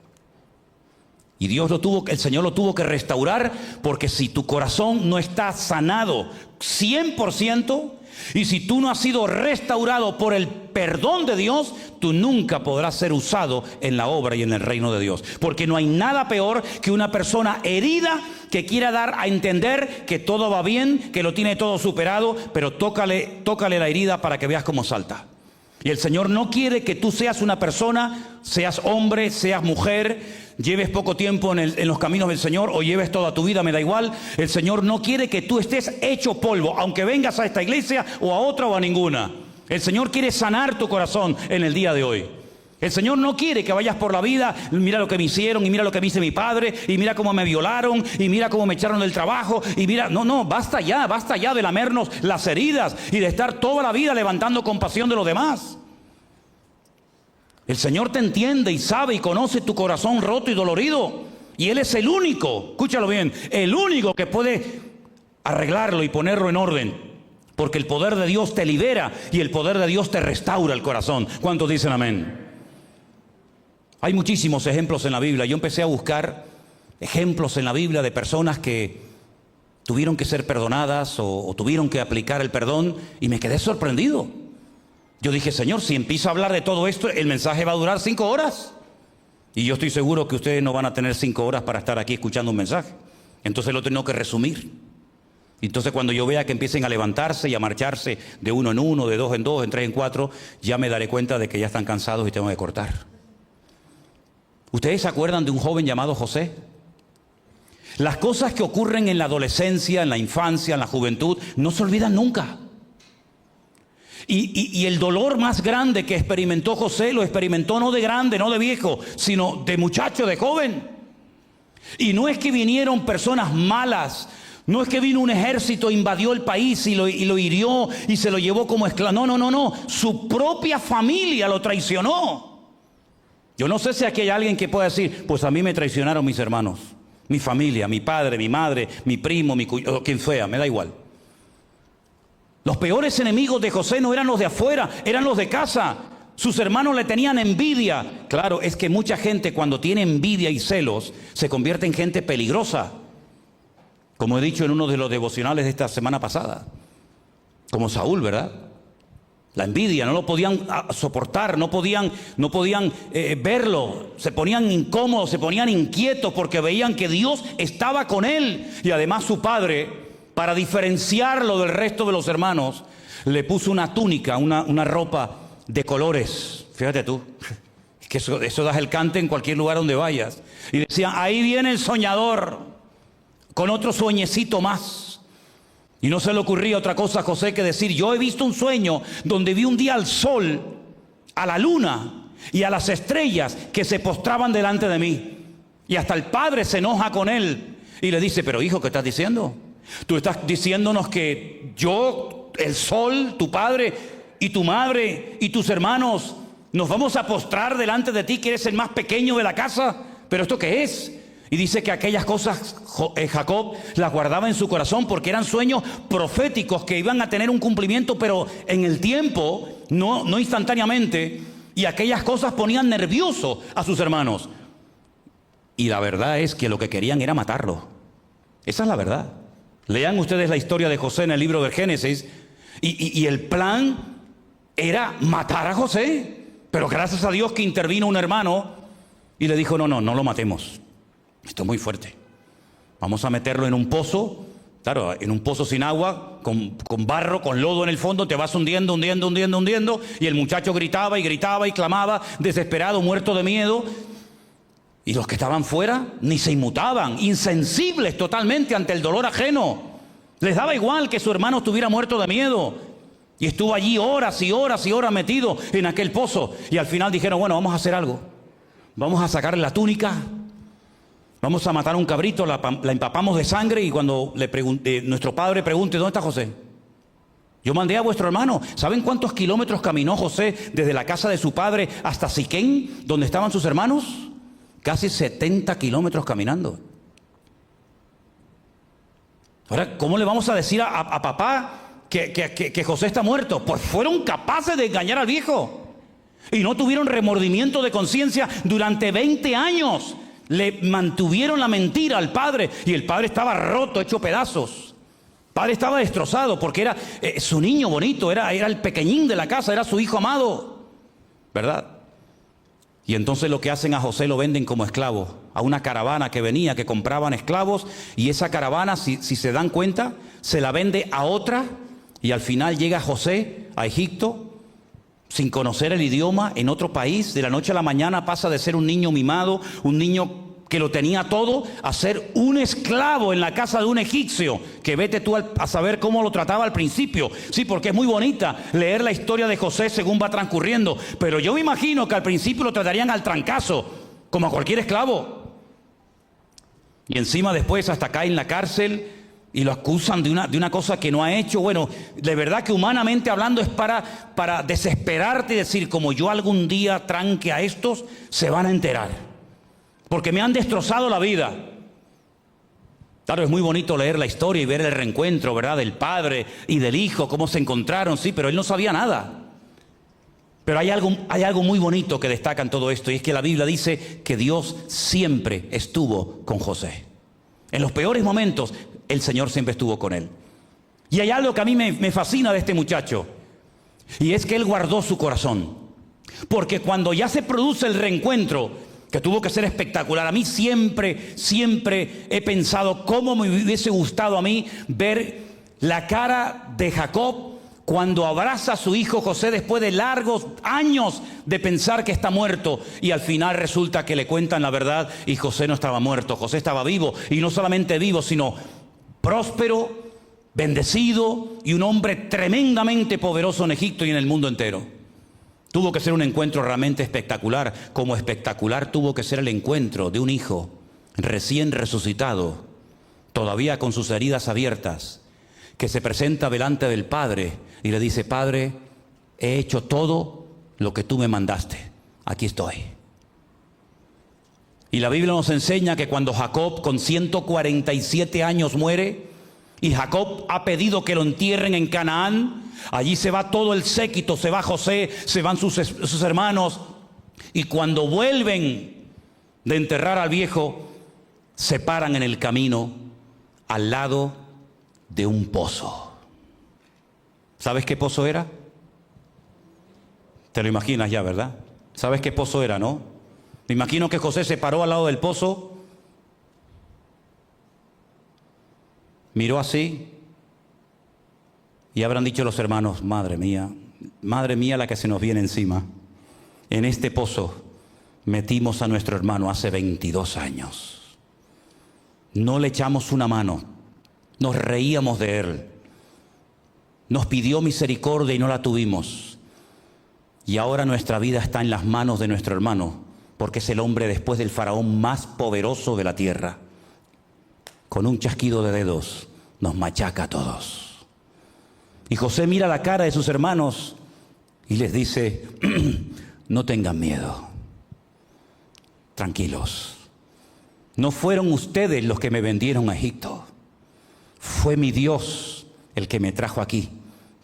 Y el Señor lo tuvo que restaurar, porque si tu corazón no está sanado 100%, y si tú no has sido restaurado por el perdón de Dios, tú nunca podrás ser usado en la obra y en el reino de Dios. Porque no hay nada peor que una persona herida que quiera dar a entender que todo va bien, que lo tiene todo superado, pero tócale la herida para que veas cómo salta. Y el Señor no quiere que tú seas una persona, seas hombre, seas mujer, lleves poco tiempo en los caminos del Señor o lleves toda tu vida, me da igual. El Señor no quiere que tú estés hecho polvo, aunque vengas a esta iglesia o a otra o a ninguna. El Señor quiere sanar tu corazón en el día de hoy. El Señor no quiere que vayas por la vida, mira lo que me hicieron, y mira lo que me hizo mi padre, y mira cómo me violaron, y mira cómo me echaron del trabajo, y mira, no, basta ya de lamernos las heridas y de estar toda la vida levantando compasión de los demás. El Señor te entiende y sabe y conoce tu corazón roto y dolorido, y Él es el único, escúchalo bien, el único que puede arreglarlo y ponerlo en orden, porque el poder de Dios te libera y el poder de Dios te restaura el corazón. ¿Cuántos dicen amén? Hay muchísimos ejemplos en la Biblia. Yo empecé a buscar ejemplos en la Biblia de personas que tuvieron que ser perdonadas o tuvieron que aplicar el perdón, y me quedé sorprendido. Yo dije, Señor, si empiezo a hablar de todo esto, el mensaje va a durar 5 horas. Y yo estoy seguro que ustedes no van a tener 5 horas para estar aquí escuchando un mensaje. Entonces lo tengo que resumir. Entonces cuando yo vea que empiecen a levantarse y a marcharse de uno en uno, de dos en dos, en tres en cuatro, ya me daré cuenta de que ya están cansados y tengo que cortar. ¿Ustedes se acuerdan de un joven llamado José? Las cosas que ocurren en la adolescencia, en la infancia, en la juventud, no se olvidan nunca. Y el dolor más grande que experimentó José, lo experimentó no de grande, no de viejo, sino de muchacho, de joven. Y no es que vinieron personas malas, no es que vino un ejército, invadió el país y lo hirió y se lo llevó como esclavo. No. Su propia familia lo traicionó. Yo no sé si aquí hay alguien que pueda decir, pues a mí me traicionaron mis hermanos, mi familia, mi padre, mi madre, mi primo, o quien sea, me da igual. Los peores enemigos de José no eran los de afuera, eran los de casa. Sus hermanos le tenían envidia. Claro, es que mucha gente cuando tiene envidia y celos se convierte en gente peligrosa. Como he dicho en uno de los devocionales de esta semana pasada. Como Saúl, ¿verdad? La envidia, no lo podían soportar, no podían verlo. Se ponían incómodos, se ponían inquietos porque veían que Dios estaba con él. Y además su padre, para diferenciarlo del resto de los hermanos, le puso una túnica, una ropa de colores. Fíjate tú, que eso das el cante en cualquier lugar donde vayas. Y decían, ahí viene el soñador, con otro sueñecito más. Y no se le ocurría otra cosa a José que decir, yo he visto un sueño donde vi un día al sol, a la luna y a las estrellas que se postraban delante de mí. Y hasta el padre se enoja con él y le dice, pero hijo, ¿qué estás diciendo? Tú estás diciéndonos que yo, el sol, tu padre y tu madre y tus hermanos nos vamos a postrar delante de ti, que eres el más pequeño de la casa. ¿Pero esto qué es? Y dice que aquellas cosas Jacob las guardaba en su corazón porque eran sueños proféticos que iban a tener un cumplimiento, pero en el tiempo, no instantáneamente. Y aquellas cosas ponían nervioso a sus hermanos. Y la verdad es que lo que querían era matarlo. Esa es la verdad. Lean ustedes la historia de José en el libro del Génesis. Y el plan era matar a José. Pero gracias a Dios que intervino un hermano y le dijo, no lo matemos. Esto es muy fuerte. Vamos a meterlo en un pozo. Claro, en un pozo sin agua, con barro, con lodo en el fondo, te vas hundiendo. Y el muchacho gritaba y clamaba, desesperado, muerto de miedo. Y los que estaban fuera ni se inmutaban, insensibles totalmente ante el dolor ajeno. Les daba igual que su hermano estuviera muerto de miedo. Y estuvo allí horas y horas y horas metido en aquel pozo. Y al final dijeron, bueno, vamos a hacer algo. Vamos a sacarle la túnica. Vamos a matar a un cabrito, la empapamos de sangre y cuando nuestro padre pregunte, ¿dónde está José? Yo mandé a vuestro hermano. ¿Saben cuántos kilómetros caminó José desde la casa de su padre hasta Siquén, donde estaban sus hermanos? Casi 70 kilómetros caminando. Ahora, ¿cómo le vamos a decir a papá que José está muerto? Pues fueron capaces de engañar al viejo. Y no tuvieron remordimiento de conciencia durante 20 años. le mantuvieron la mentira al padre y el padre estaba roto, hecho pedazos. El padre estaba destrozado porque era su niño bonito, era el pequeñín de la casa, era su hijo amado, ¿verdad? Y entonces lo que hacen a José lo venden como esclavo a una caravana que venía, que compraban esclavos, y esa caravana, si se dan cuenta, se la vende a otra, y al final llega José a Egipto sin conocer el idioma, en otro país. De la noche a la mañana pasa de ser un niño mimado, un niño que lo tenía todo, a ser un esclavo en la casa de un egipcio, que vete tú a saber cómo lo trataba al principio. Sí, porque es muy bonita leer la historia de José según va transcurriendo, pero yo me imagino que al principio lo tratarían al trancazo, como a cualquier esclavo. Y encima después hasta cae en la cárcel y lo acusan de una cosa que no ha hecho. Bueno, de verdad que humanamente hablando es para desesperarte y decir, como yo algún día tranque a estos, se van a enterar, porque me han destrozado la vida. Claro, es muy bonito leer la historia y ver el reencuentro, ¿verdad?, del padre y del hijo, cómo se encontraron, sí, pero él no sabía nada. Pero hay algo muy bonito que destaca en todo esto, y es que la Biblia dice que Dios siempre estuvo con José. En los peores momentos, el Señor siempre estuvo con él. Y hay algo que a mí me fascina de este muchacho, y es que él guardó su corazón. Porque cuando ya se produce el reencuentro, que tuvo que ser espectacular, a mí siempre he pensado cómo me hubiese gustado a mí ver la cara de Jacob cuando abraza a su hijo José después de largos años de pensar que está muerto, y al final resulta que le cuentan la verdad y José no estaba muerto, José estaba vivo, y no solamente vivo, sino próspero, bendecido y un hombre tremendamente poderoso en Egipto y en el mundo entero. Tuvo que ser un encuentro realmente espectacular, como espectacular tuvo que ser el encuentro de un hijo recién resucitado, todavía con sus heridas abiertas, que se presenta delante del Padre y le dice: Padre, he hecho todo lo que tú me mandaste, aquí estoy. Y la Biblia nos enseña que cuando Jacob con 147 años muere, y Jacob ha pedido que lo entierren en Canaán, allí se va todo el séquito, se va José, se van sus hermanos, y cuando vuelven de enterrar al viejo, se paran en el camino al lado de un pozo. ¿Sabes qué pozo era? Te lo imaginas ya, ¿verdad? ¿Sabes qué pozo era, no? Me imagino que José se paró al lado del pozo, miró así, y habrán dicho los hermanos: madre mía la que se nos viene encima. En este pozo metimos a nuestro hermano hace 22 años. No le echamos una mano, nos reíamos de él, nos pidió misericordia y no la tuvimos. Y ahora nuestra vida está en las manos de nuestro hermano, porque es el hombre después del faraón más poderoso de la tierra. Con un chasquido de dedos nos machaca a todos. Y José mira la cara de sus hermanos y les dice: no tengan miedo, tranquilos. No fueron ustedes los que me vendieron a Egipto. Fue mi Dios el que me trajo aquí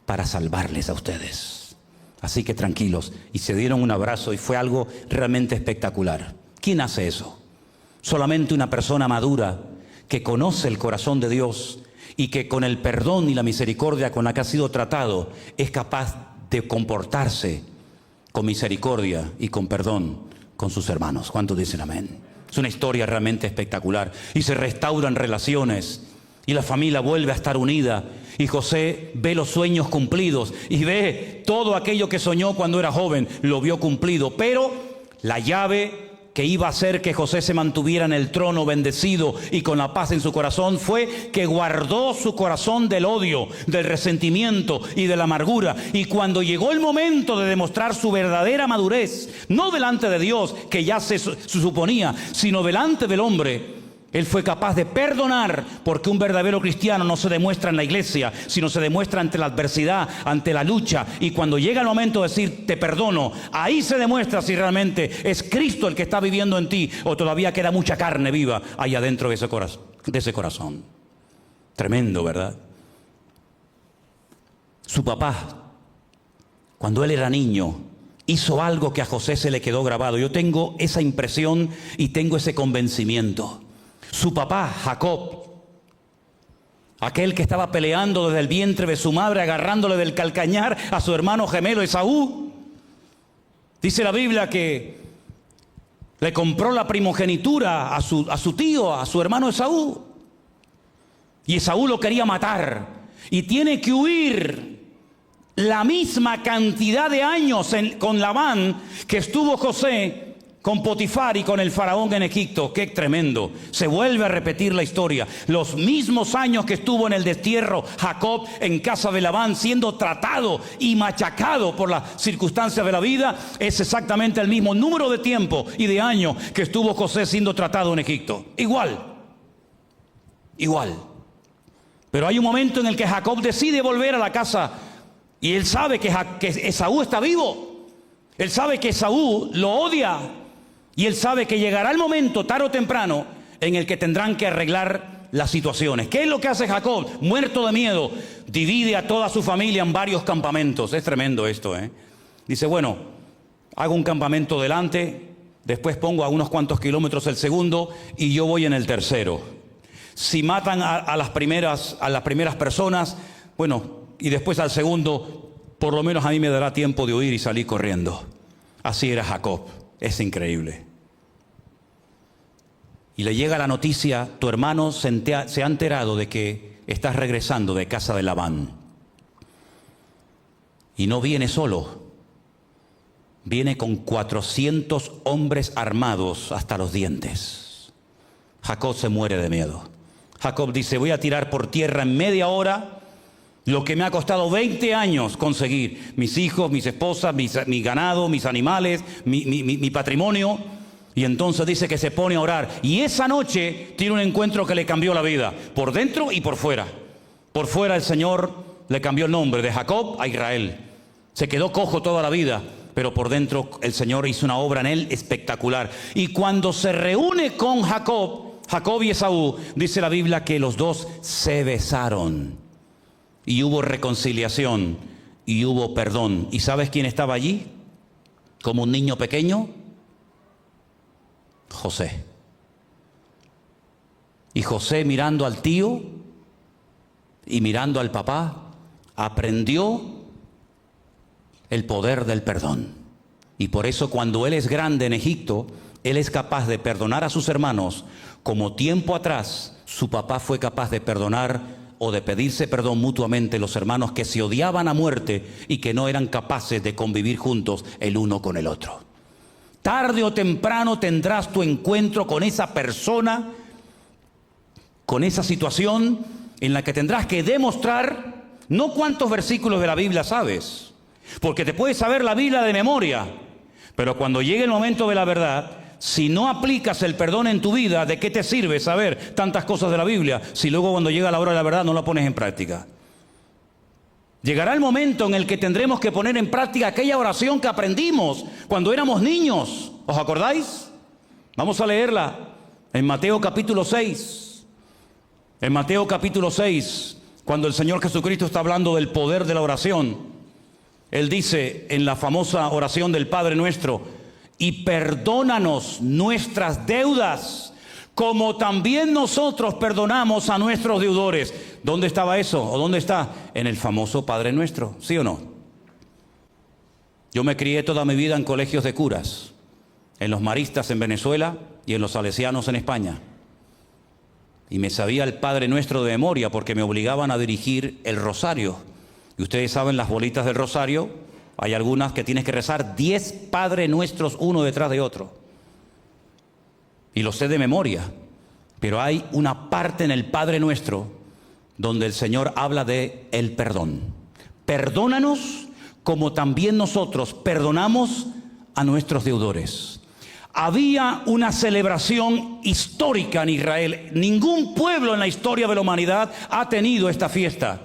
para salvarles a ustedes. Así que tranquilos. Y se dieron un abrazo y fue algo realmente espectacular. ¿Quién hace eso? Solamente una persona madura que conoce el corazón de Dios y que con el perdón y la misericordia con la que ha sido tratado es capaz de comportarse con misericordia y con perdón con sus hermanos. ¿Cuántos dicen amén? Es una historia realmente espectacular. Y se restauran relaciones y la familia vuelve a estar unida, y José ve los sueños cumplidos y ve todo aquello que soñó cuando era joven, lo vio cumplido. Pero la llave que iba a hacer que José se mantuviera en el trono bendecido y con la paz en su corazón fue que guardó su corazón del odio, del resentimiento y de la amargura. Y cuando llegó el momento de demostrar su verdadera madurez, no delante de Dios, que ya se suponía, sino delante del hombre, él fue capaz de perdonar, porque un verdadero cristiano no se demuestra en la iglesia, sino se demuestra ante la adversidad, ante la lucha. Y cuando llega el momento de decir te perdono, ahí se demuestra si realmente es Cristo el que está viviendo en ti o todavía queda mucha carne viva ahí adentro de ese corazón. Tremendo, ¿verdad? Su papá, cuando él era niño hizo algo que a José se le quedó grabado. Yo tengo esa impresión y tengo ese convencimiento. Su papá, Jacob, aquel que estaba peleando desde el vientre de su madre, agarrándole del calcañar a su hermano gemelo Esaú, dice la Biblia que le compró la primogenitura a su tío, a su hermano Esaú. Y Esaú lo quería matar. Y tiene que huir la misma cantidad de años con Labán que estuvo José con Potifar y con el faraón en Egipto. ¡Qué tremendo! Se vuelve a repetir la historia. Los mismos años que estuvo en el destierro Jacob en casa de Labán, siendo tratado y machacado por las circunstancias de la vida, es exactamente el mismo número de tiempo y de años que estuvo José siendo tratado en Egipto. Igual. Pero hay un momento en el que Jacob decide volver a la casa y él sabe que Esaú está vivo. Él sabe que Esaú lo odia. Y él sabe que llegará el momento, tarde o temprano, en el que tendrán que arreglar las situaciones. ¿Qué es lo que hace Jacob? Muerto de miedo, divide a toda su familia en varios campamentos. Es tremendo esto, ¿eh? Dice, bueno, hago un campamento delante, después pongo a unos cuantos kilómetros el segundo y yo voy en el tercero. Si matan a las primeras personas, bueno, y después al segundo, por lo menos a mí me dará tiempo de huir y salir corriendo. Así era Jacob. Es increíble. Y le llega la noticia, tu hermano se ha enterado de que estás regresando de casa de Labán. Y no viene solo, viene con 400 hombres armados hasta los dientes. Jacob se muere de miedo. Jacob dice, voy a tirar por tierra en media hora lo que me ha costado 20 años conseguir. Mis hijos, mis esposas, mi ganado, mis animales, mi patrimonio. Y entonces dice que se pone a orar. Y esa noche tiene un encuentro que le cambió la vida, por dentro y por fuera. Por fuera el Señor le cambió el nombre de Jacob a Israel. Se quedó cojo toda la vida, pero por dentro el Señor hizo una obra en él espectacular. Y cuando se reúne con Jacob y Esaú, dice la Biblia que los dos se besaron. Y hubo reconciliación y hubo perdón. ¿Y sabes quién estaba allí? Como un niño pequeño. José. Y José, mirando al tío y mirando al papá, aprendió el poder del perdón. Y por eso cuando él es grande en Egipto, él es capaz de perdonar a sus hermanos, como tiempo atrás su papá fue capaz de perdonar o de pedirse perdón mutuamente los hermanos que se odiaban a muerte y que no eran capaces de convivir juntos el uno con el otro. Tarde o temprano tendrás tu encuentro con esa persona, con esa situación en la que tendrás que demostrar no cuántos versículos de la Biblia sabes, porque te puedes saber la Biblia de memoria, pero cuando llegue el momento de la verdad, si no aplicas el perdón en tu vida, ¿de qué te sirve saber tantas cosas de la Biblia si luego cuando llega la hora de la verdad no la pones en práctica? Llegará el momento en el que tendremos que poner en práctica aquella oración que aprendimos cuando éramos niños. ¿Os acordáis? Vamos a leerla en Mateo capítulo 6. En Mateo capítulo 6, cuando el Señor Jesucristo está hablando del poder de la oración, Él dice en la famosa oración del Padre Nuestro, y perdónanos nuestras deudas, como también nosotros perdonamos a nuestros deudores. ¿Dónde estaba eso? ¿O dónde está? En el famoso Padre Nuestro, ¿sí o no? Yo me crié toda mi vida en colegios de curas, en los maristas en Venezuela y en los salesianos en España. Y me sabía el Padre Nuestro de memoria porque me obligaban a dirigir el rosario. Y ustedes saben las bolitas del rosario, hay algunas que tienes que rezar 10 Padre Nuestros uno detrás de otro. Y lo sé de memoria, pero hay una parte en el Padre Nuestro donde el Señor habla de el perdón. Perdónanos como también nosotros perdonamos a nuestros deudores. Había una celebración histórica en Israel. Ningún pueblo en la historia de la humanidad ha tenido esta fiesta.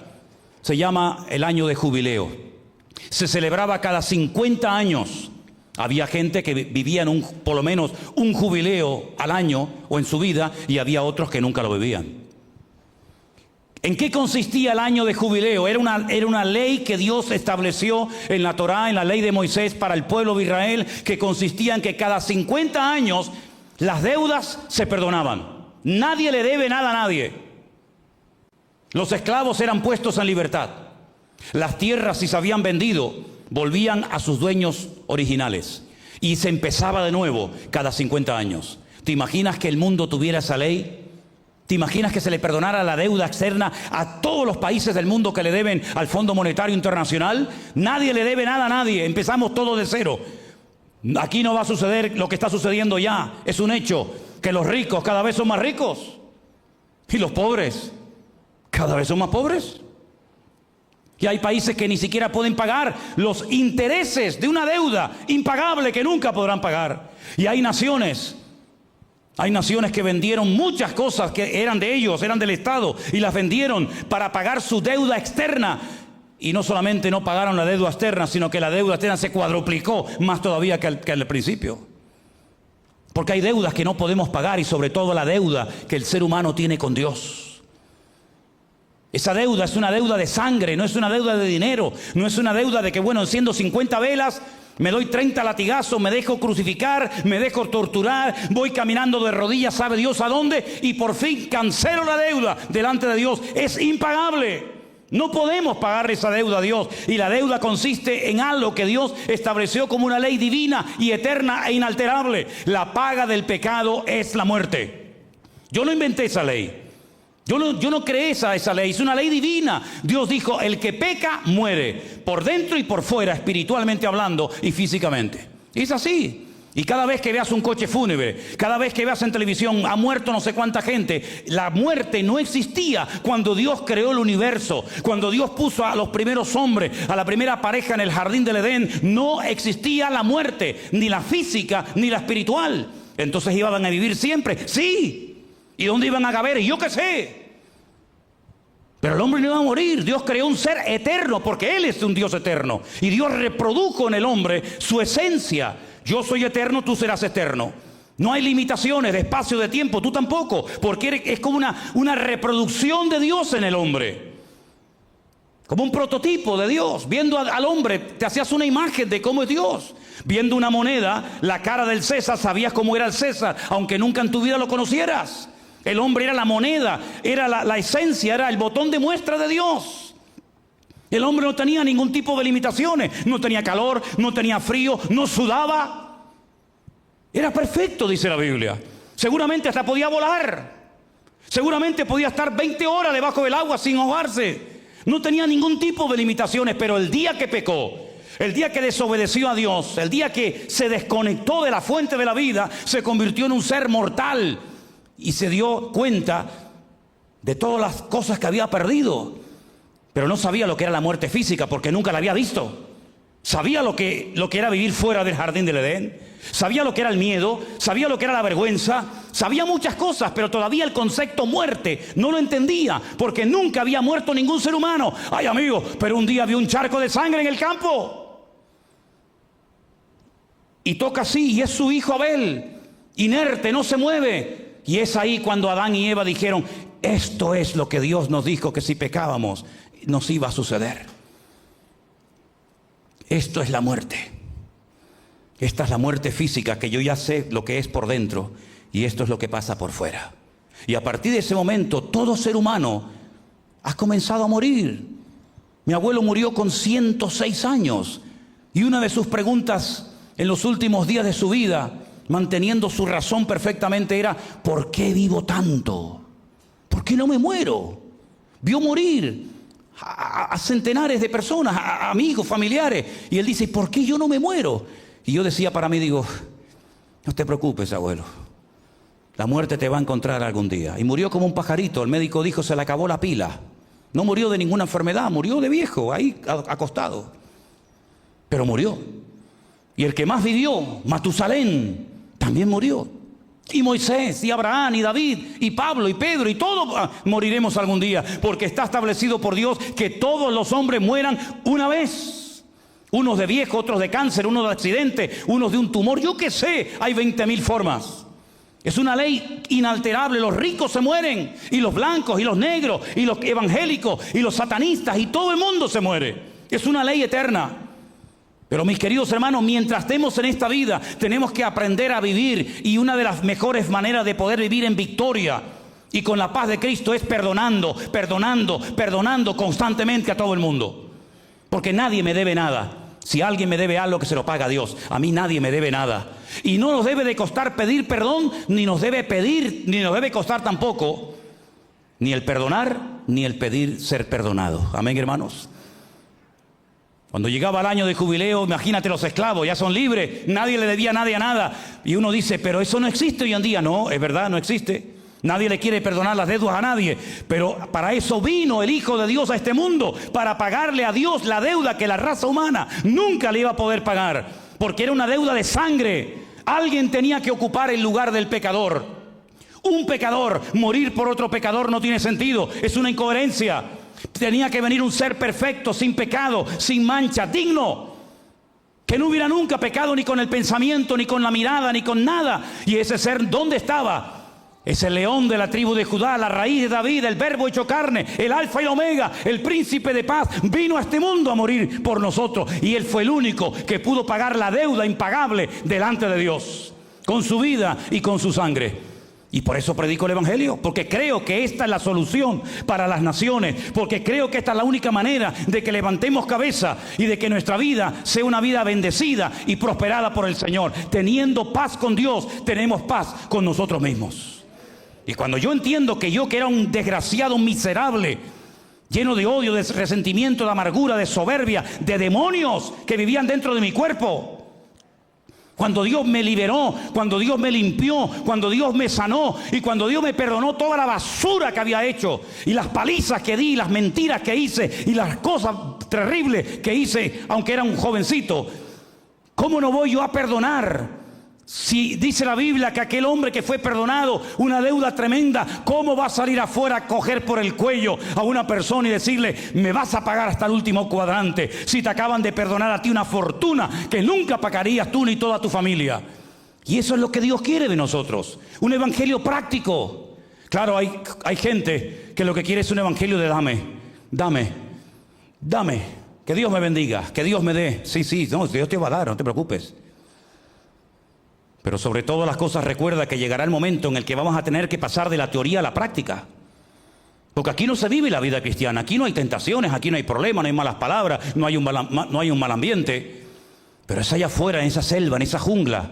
Se llama el año de jubileo. Se celebraba cada 50 años. Había gente que vivía en por lo menos un jubileo al año o en su vida, y había otros que nunca lo vivían. ¿En qué consistía el año de jubileo? Era una ley que Dios estableció en la Torá, en la ley de Moisés para el pueblo de Israel, que consistía en que cada 50 años las deudas se perdonaban. Nadie le debe nada a nadie. Los esclavos eran puestos en libertad. Las tierras, si se habían vendido, volvían a sus dueños originales. Y se empezaba de nuevo cada 50 años. ¿Te imaginas que el mundo tuviera esa ley? ¿Te imaginas que se le perdonara la deuda externa a todos los países del mundo que le deben al Fondo Monetario Internacional? Nadie le debe nada a nadie. Empezamos todo de cero. Aquí no va a suceder lo que está sucediendo ya. Es un hecho que los ricos cada vez son más ricos y los pobres cada vez son más pobres. Y hay países que ni siquiera pueden pagar los intereses de una deuda impagable que nunca podrán pagar. Y hay naciones que vendieron muchas cosas que eran de ellos, eran del Estado, y las vendieron para pagar su deuda externa. Y no solamente no pagaron la deuda externa, sino que la deuda externa se cuadruplicó más todavía que al principio. Porque hay deudas que no podemos pagar, y sobre todo la deuda que el ser humano tiene con Dios. Esa deuda es una deuda de sangre, no es una deuda de dinero, no es una deuda de que, bueno, enciendo 50 velas, me doy 30 latigazos, me dejo crucificar, me dejo torturar, voy caminando de rodillas, sabe Dios a dónde, y por fin cancelo la deuda delante de Dios. Es impagable. No podemos pagar esa deuda a Dios. Y la deuda consiste en algo que Dios estableció como una ley divina y eterna e inalterable. La paga del pecado es la muerte. Yo no inventé esa ley. Yo no creé esa ley, es una ley divina. Dios dijo, el que peca muere, por dentro y por fuera, espiritualmente hablando y físicamente. Y es así. Y cada vez que veas un coche fúnebre, cada vez que veas en televisión, ha muerto no sé cuánta gente. La muerte no existía cuando Dios creó el universo. Cuando Dios puso a los primeros hombres, a la primera pareja en el jardín del Edén, no existía la muerte, ni la física, ni la espiritual. Entonces iban a vivir siempre, sí. ¿Y dónde iban a caber? Yo qué sé. Pero el hombre no iba a morir. Dios creó un ser eterno porque Él es un Dios eterno. Y Dios reprodujo en el hombre su esencia. Yo soy eterno, tú serás eterno. No hay limitaciones de espacio, de tiempo, tú tampoco. Porque es como una reproducción de Dios en el hombre. Como un prototipo de Dios. Viendo al hombre, te hacías una imagen de cómo es Dios. Viendo una moneda, la cara del César, sabías cómo era el César, aunque nunca en tu vida lo conocieras. El hombre era la moneda, era la esencia, era el botón de muestra de Dios. El hombre no tenía ningún tipo de limitaciones. No tenía calor, no tenía frío, no sudaba. Era perfecto, dice la Biblia. Seguramente hasta podía volar. Seguramente podía estar 20 horas debajo del agua sin ahogarse. No tenía ningún tipo de limitaciones, pero el día que pecó, el día que desobedeció a Dios, el día que se desconectó de la fuente de la vida, se convirtió en un ser mortal y se dio cuenta de todas las cosas que había perdido. Pero no sabía lo que era la muerte física porque nunca la había visto. Sabía lo que era vivir fuera del jardín del Edén. Sabía lo que era el miedo, sabía lo que era la vergüenza, sabía muchas cosas, pero todavía el concepto muerte no lo entendía, porque nunca había muerto ningún ser humano. Ay, amigo, pero un día vio un charco de sangre en el campo. Y toca así, y es su hijo Abel, inerte, no se mueve. Y es ahí cuando Adán y Eva dijeron, esto es lo que Dios nos dijo, que si pecábamos nos iba a suceder. Esto es la muerte. Esta es la muerte física, que yo ya sé lo que es por dentro, y esto es lo que pasa por fuera. Y a partir de ese momento, todo ser humano ha comenzado a morir. Mi abuelo murió con 106 años, y una de sus preguntas en los últimos días de su vida, manteniendo su razón perfectamente, era, ¿por qué vivo tanto? ¿Por qué no me muero? Vio morir a centenares de personas, a amigos, familiares, y él dice, ¿por qué yo no me muero? Y yo decía para mí, digo, no te preocupes, abuelo, la muerte te va a encontrar algún día. Y murió como un pajarito. El médico dijo, se le acabó la pila. No murió de ninguna enfermedad, murió de viejo, ahí acostado. Pero murió. Y el que más vivió, Matusalén, también murió. Y Moisés, y Abraham, y David, y Pablo, y Pedro, y todos moriremos algún día, porque está establecido por Dios que todos los hombres mueran una vez. Unos de viejo, otros de cáncer, unos de accidente, unos de un tumor, yo qué sé, hay 20.000 formas. Es una ley inalterable. Los ricos se mueren, y los blancos, y los negros, y los evangélicos, y los satanistas, y todo el mundo se muere. Es una ley eterna. Pero mis queridos hermanos, mientras estemos en esta vida, tenemos que aprender a vivir. Y una de las mejores maneras de poder vivir en victoria y con la paz de Cristo es perdonando constantemente a todo el mundo. Porque nadie me debe nada. Si alguien me debe algo, que se lo paga a Dios. A mí nadie me debe nada. Y no nos debe de costar pedir perdón, ni nos debe costar tampoco ni el perdonar, ni el pedir ser perdonado. Amén, hermanos. Cuando llegaba el año de jubileo, imagínate, los esclavos ya son libres, nadie le debía a nadie a nada. Y uno dice, pero eso no existe hoy en día. No, es verdad, no existe. Nadie le quiere perdonar las deudas a nadie. Pero para eso vino el Hijo de Dios a este mundo, para pagarle a Dios la deuda que la raza humana nunca le iba a poder pagar. Porque era una deuda de sangre. Alguien tenía que ocupar el lugar del pecador. Un pecador, morir por otro pecador no tiene sentido, es una incoherencia. Tenía que venir un ser perfecto, sin pecado, sin mancha, digno, que no hubiera nunca pecado ni con el pensamiento, ni con la mirada, ni con nada. Y ese ser, ¿dónde estaba? Ese león de la tribu de Judá, la raíz de David, el verbo hecho carne, el alfa y el omega, el príncipe de paz, vino a este mundo a morir por nosotros. Y Él fue el único que pudo pagar la deuda impagable delante de Dios, con su vida y con su sangre. Y por eso predico el Evangelio, porque creo que esta es la solución para las naciones, porque creo que esta es la única manera de que levantemos cabeza y de que nuestra vida sea una vida bendecida y prosperada por el Señor. Teniendo paz con Dios, tenemos paz con nosotros mismos. Y cuando yo entiendo que yo, que era un desgraciado, un miserable, lleno de odio, de resentimiento, de amargura, de soberbia, de demonios que vivían dentro de mi cuerpo, cuando Dios me liberó, cuando Dios me limpió, cuando Dios me sanó y cuando Dios me perdonó toda la basura que había hecho y las palizas que di, las mentiras que hice y las cosas terribles que hice, aunque era un jovencito, ¿cómo no voy yo a perdonar? Si dice la Biblia que aquel hombre que fue perdonado una deuda tremenda, ¿cómo va a salir afuera a coger por el cuello a una persona y decirle, me vas a pagar hasta el último cuadrante, si te acaban de perdonar a ti una fortuna que nunca pagarías tú ni toda tu familia? Y eso es lo que Dios quiere de nosotros, un evangelio práctico. Claro, hay gente que lo que quiere es un evangelio de dame, que Dios me bendiga, que Dios me dé. Sí, no, Dios te va a dar, no te preocupes. Pero sobre todas las cosas, recuerda que llegará el momento en el que vamos a tener que pasar de la teoría a la práctica. Porque aquí no se vive la vida cristiana, aquí no hay tentaciones, aquí no hay problemas, no hay malas palabras, no hay un mal ambiente. Pero es allá afuera, en esa selva, en esa jungla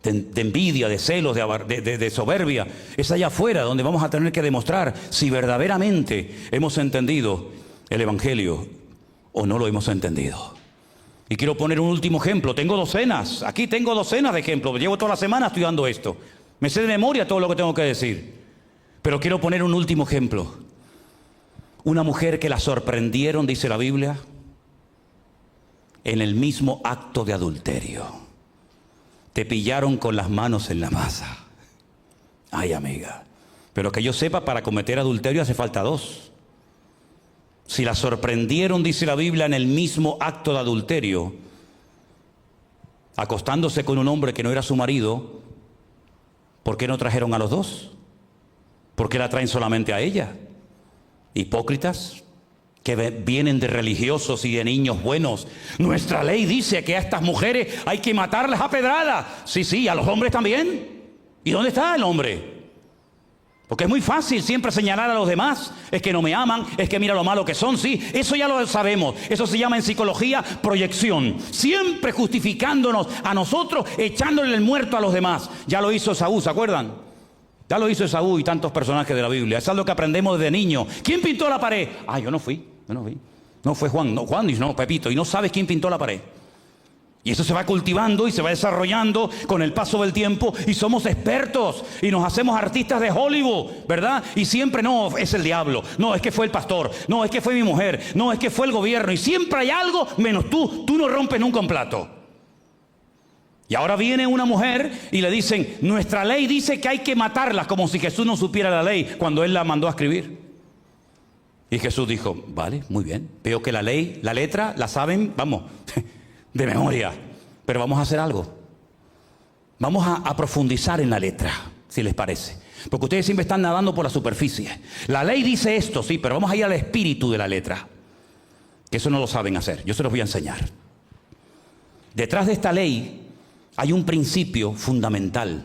de envidia, de celos, de soberbia. Es allá afuera donde vamos a tener que demostrar si verdaderamente hemos entendido el Evangelio o no lo hemos entendido. Y quiero poner un último ejemplo. Tengo docenas de ejemplos. Llevo toda la semana estudiando esto. Me sé de memoria todo lo que tengo que decir. Pero quiero poner un último ejemplo. Una mujer que la sorprendieron, dice la Biblia, en el mismo acto de adulterio. Te pillaron con las manos en la masa. Ay, amiga. Pero que yo sepa, para cometer adulterio hace falta dos. Si la sorprendieron, dice la Biblia, en el mismo acto de adulterio, acostándose con un hombre que no era su marido, ¿por qué no trajeron a los dos? ¿Por qué la traen solamente a ella? Hipócritas, que vienen de religiosos y de niños buenos. Nuestra ley dice que a estas mujeres hay que matarlas a pedradas. Sí, a los hombres también. ¿Y dónde está el hombre? Porque es muy fácil siempre señalar a los demás. Es que no me aman, es que mira lo malo que son. Sí, eso ya lo sabemos. Eso se llama en psicología proyección. Siempre justificándonos a nosotros, echándole el muerto a los demás. Ya lo hizo Esaú, ¿se acuerdan? Ya lo hizo Esaú y tantos personajes de la Biblia. Eso es lo que aprendemos desde niño. ¿Quién pintó la pared? Yo no fui. No fue Juan, no, Pepito. Y no sabes quién pintó la pared. Y eso se va cultivando y se va desarrollando con el paso del tiempo y somos expertos y nos hacemos artistas de Hollywood, ¿verdad? Y siempre, no, es el diablo, no, es que fue el pastor, no, es que fue mi mujer, no, es que fue el gobierno. Y siempre hay algo menos tú no rompes nunca un plato. Y ahora viene una mujer y le dicen, nuestra ley dice que hay que matarlas, como si Jesús no supiera la ley cuando Él la mandó a escribir. Y Jesús dijo, vale, muy bien, veo que la ley, la letra, la saben, vamos, de memoria, pero vamos a hacer algo. Vamos a profundizar en la letra, si les parece. Porque ustedes siempre están nadando por la superficie. La ley dice esto, sí, pero vamos a ir al espíritu de la letra. Que eso no lo saben hacer, yo se los voy a enseñar. Detrás de esta ley hay un principio fundamental.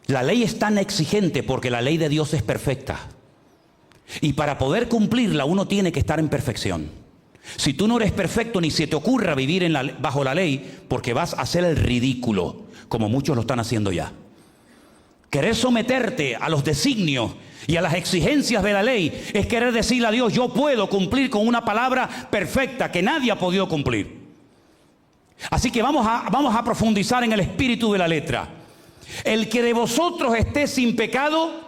La ley es tan exigente porque la ley de Dios es perfecta. Y para poder cumplirla uno tiene que estar en perfección. Si tú no eres perfecto, ni se te ocurra vivir bajo la ley, porque vas a hacer el ridículo, como muchos lo están haciendo ya. Querer someterte a los designios y a las exigencias de la ley es querer decirle a Dios, yo puedo cumplir con una palabra perfecta que nadie ha podido cumplir. Así que vamos a profundizar en el espíritu de la letra. El que de vosotros esté sin pecado,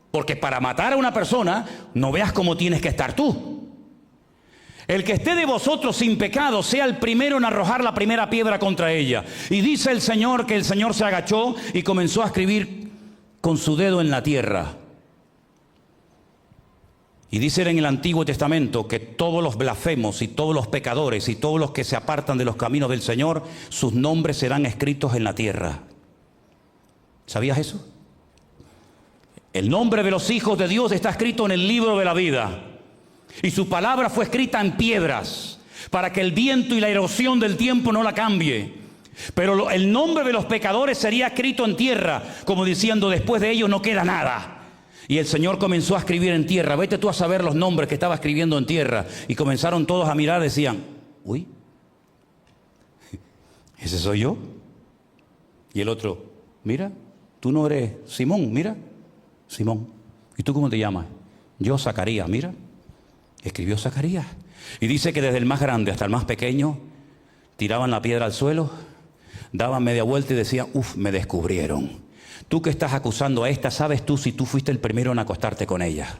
porque para matar a una persona no veas cómo tienes que estar tú. El que esté de vosotros sin pecado sea el primero en arrojar la primera piedra contra ella. Y dice el Señor que el Señor se agachó y comenzó a escribir con su dedo en la tierra. Y dice en el Antiguo Testamento que todos los blasfemos y todos los pecadores y todos los que se apartan de los caminos del Señor, sus nombres serán escritos en la tierra. ¿Sabías eso? El nombre de los hijos de Dios está escrito en el libro de la vida. Y su palabra fue escrita en piedras para que el viento y la erosión del tiempo no la cambie. Pero el nombre de los pecadores sería escrito en tierra, como diciendo, después de ellos no queda nada. Y el Señor comenzó a escribir en tierra. Vete tú a saber los nombres que estaba escribiendo en tierra. Y comenzaron todos a mirar, decían, uy, ¿ese soy yo? Y el otro, mira, tú no eres Simón, mira, Simón. ¿Y tú cómo te llamas? Yo, Zacarías, mira. Escribió Zacarías. Y dice que desde el más grande hasta el más pequeño tiraban la piedra al suelo, daban media vuelta y decían, me descubrieron. Tú que estás acusando a esta, ¿sabes tú si tú fuiste el primero en acostarte con ella?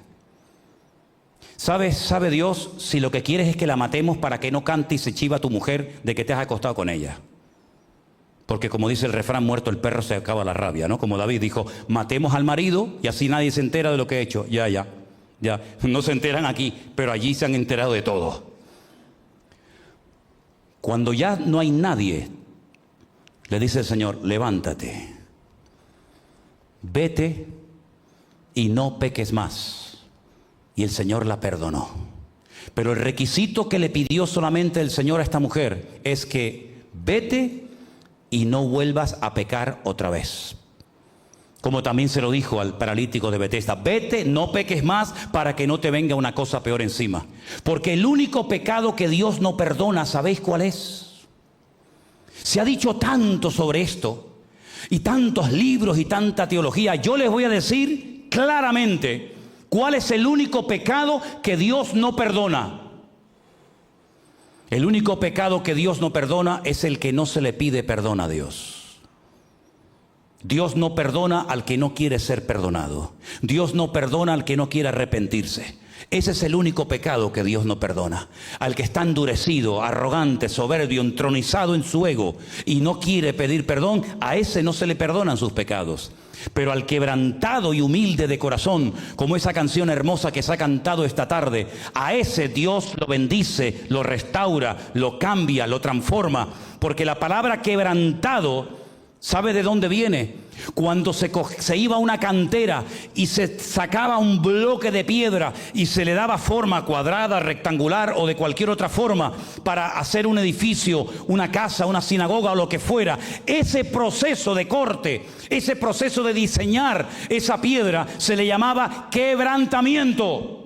¿Sabe Dios si lo que quieres es que la matemos para que no cante y se chiva a tu mujer de que te has acostado con ella? Porque como dice el refrán, muerto el perro se acaba la rabia, ¿no? Como David dijo, matemos al marido y así nadie se entera de lo que he hecho. Ya, no se enteran aquí, pero allí se han enterado de todo. Cuando ya no hay nadie, le dice el Señor, levántate, vete y no peques más. Y el Señor la perdonó. Pero el requisito que le pidió solamente el Señor a esta mujer es que vete y no vuelvas a pecar otra vez. Como también se lo dijo al paralítico de Betesda, vete, no peques más para que no te venga una cosa peor encima. Porque el único pecado que Dios no perdona, ¿sabéis cuál es? Se ha dicho tanto sobre esto, y tantos libros y tanta teología. Yo les voy a decir claramente cuál es el único pecado que Dios no perdona. El único pecado que Dios no perdona es el que no se le pide perdón a Dios. Dios no perdona al que no quiere ser perdonado. Dios no perdona al que no quiere arrepentirse. Ese es el único pecado que Dios no perdona. Al que está endurecido, arrogante, soberbio, entronizado en su ego y no quiere pedir perdón, a ese no se le perdonan sus pecados. Pero al quebrantado y humilde de corazón, como esa canción hermosa que se ha cantado esta tarde, a ese Dios lo bendice, lo restaura, lo cambia, lo transforma. Porque la palabra quebrantado, ¿sabe de dónde viene? Cuando se iba a una cantera y se sacaba un bloque de piedra y se le daba forma cuadrada, rectangular o de cualquier otra forma para hacer un edificio, una casa, una sinagoga o lo que fuera, ese proceso de corte, ese proceso de diseñar esa piedra se le llamaba quebrantamiento.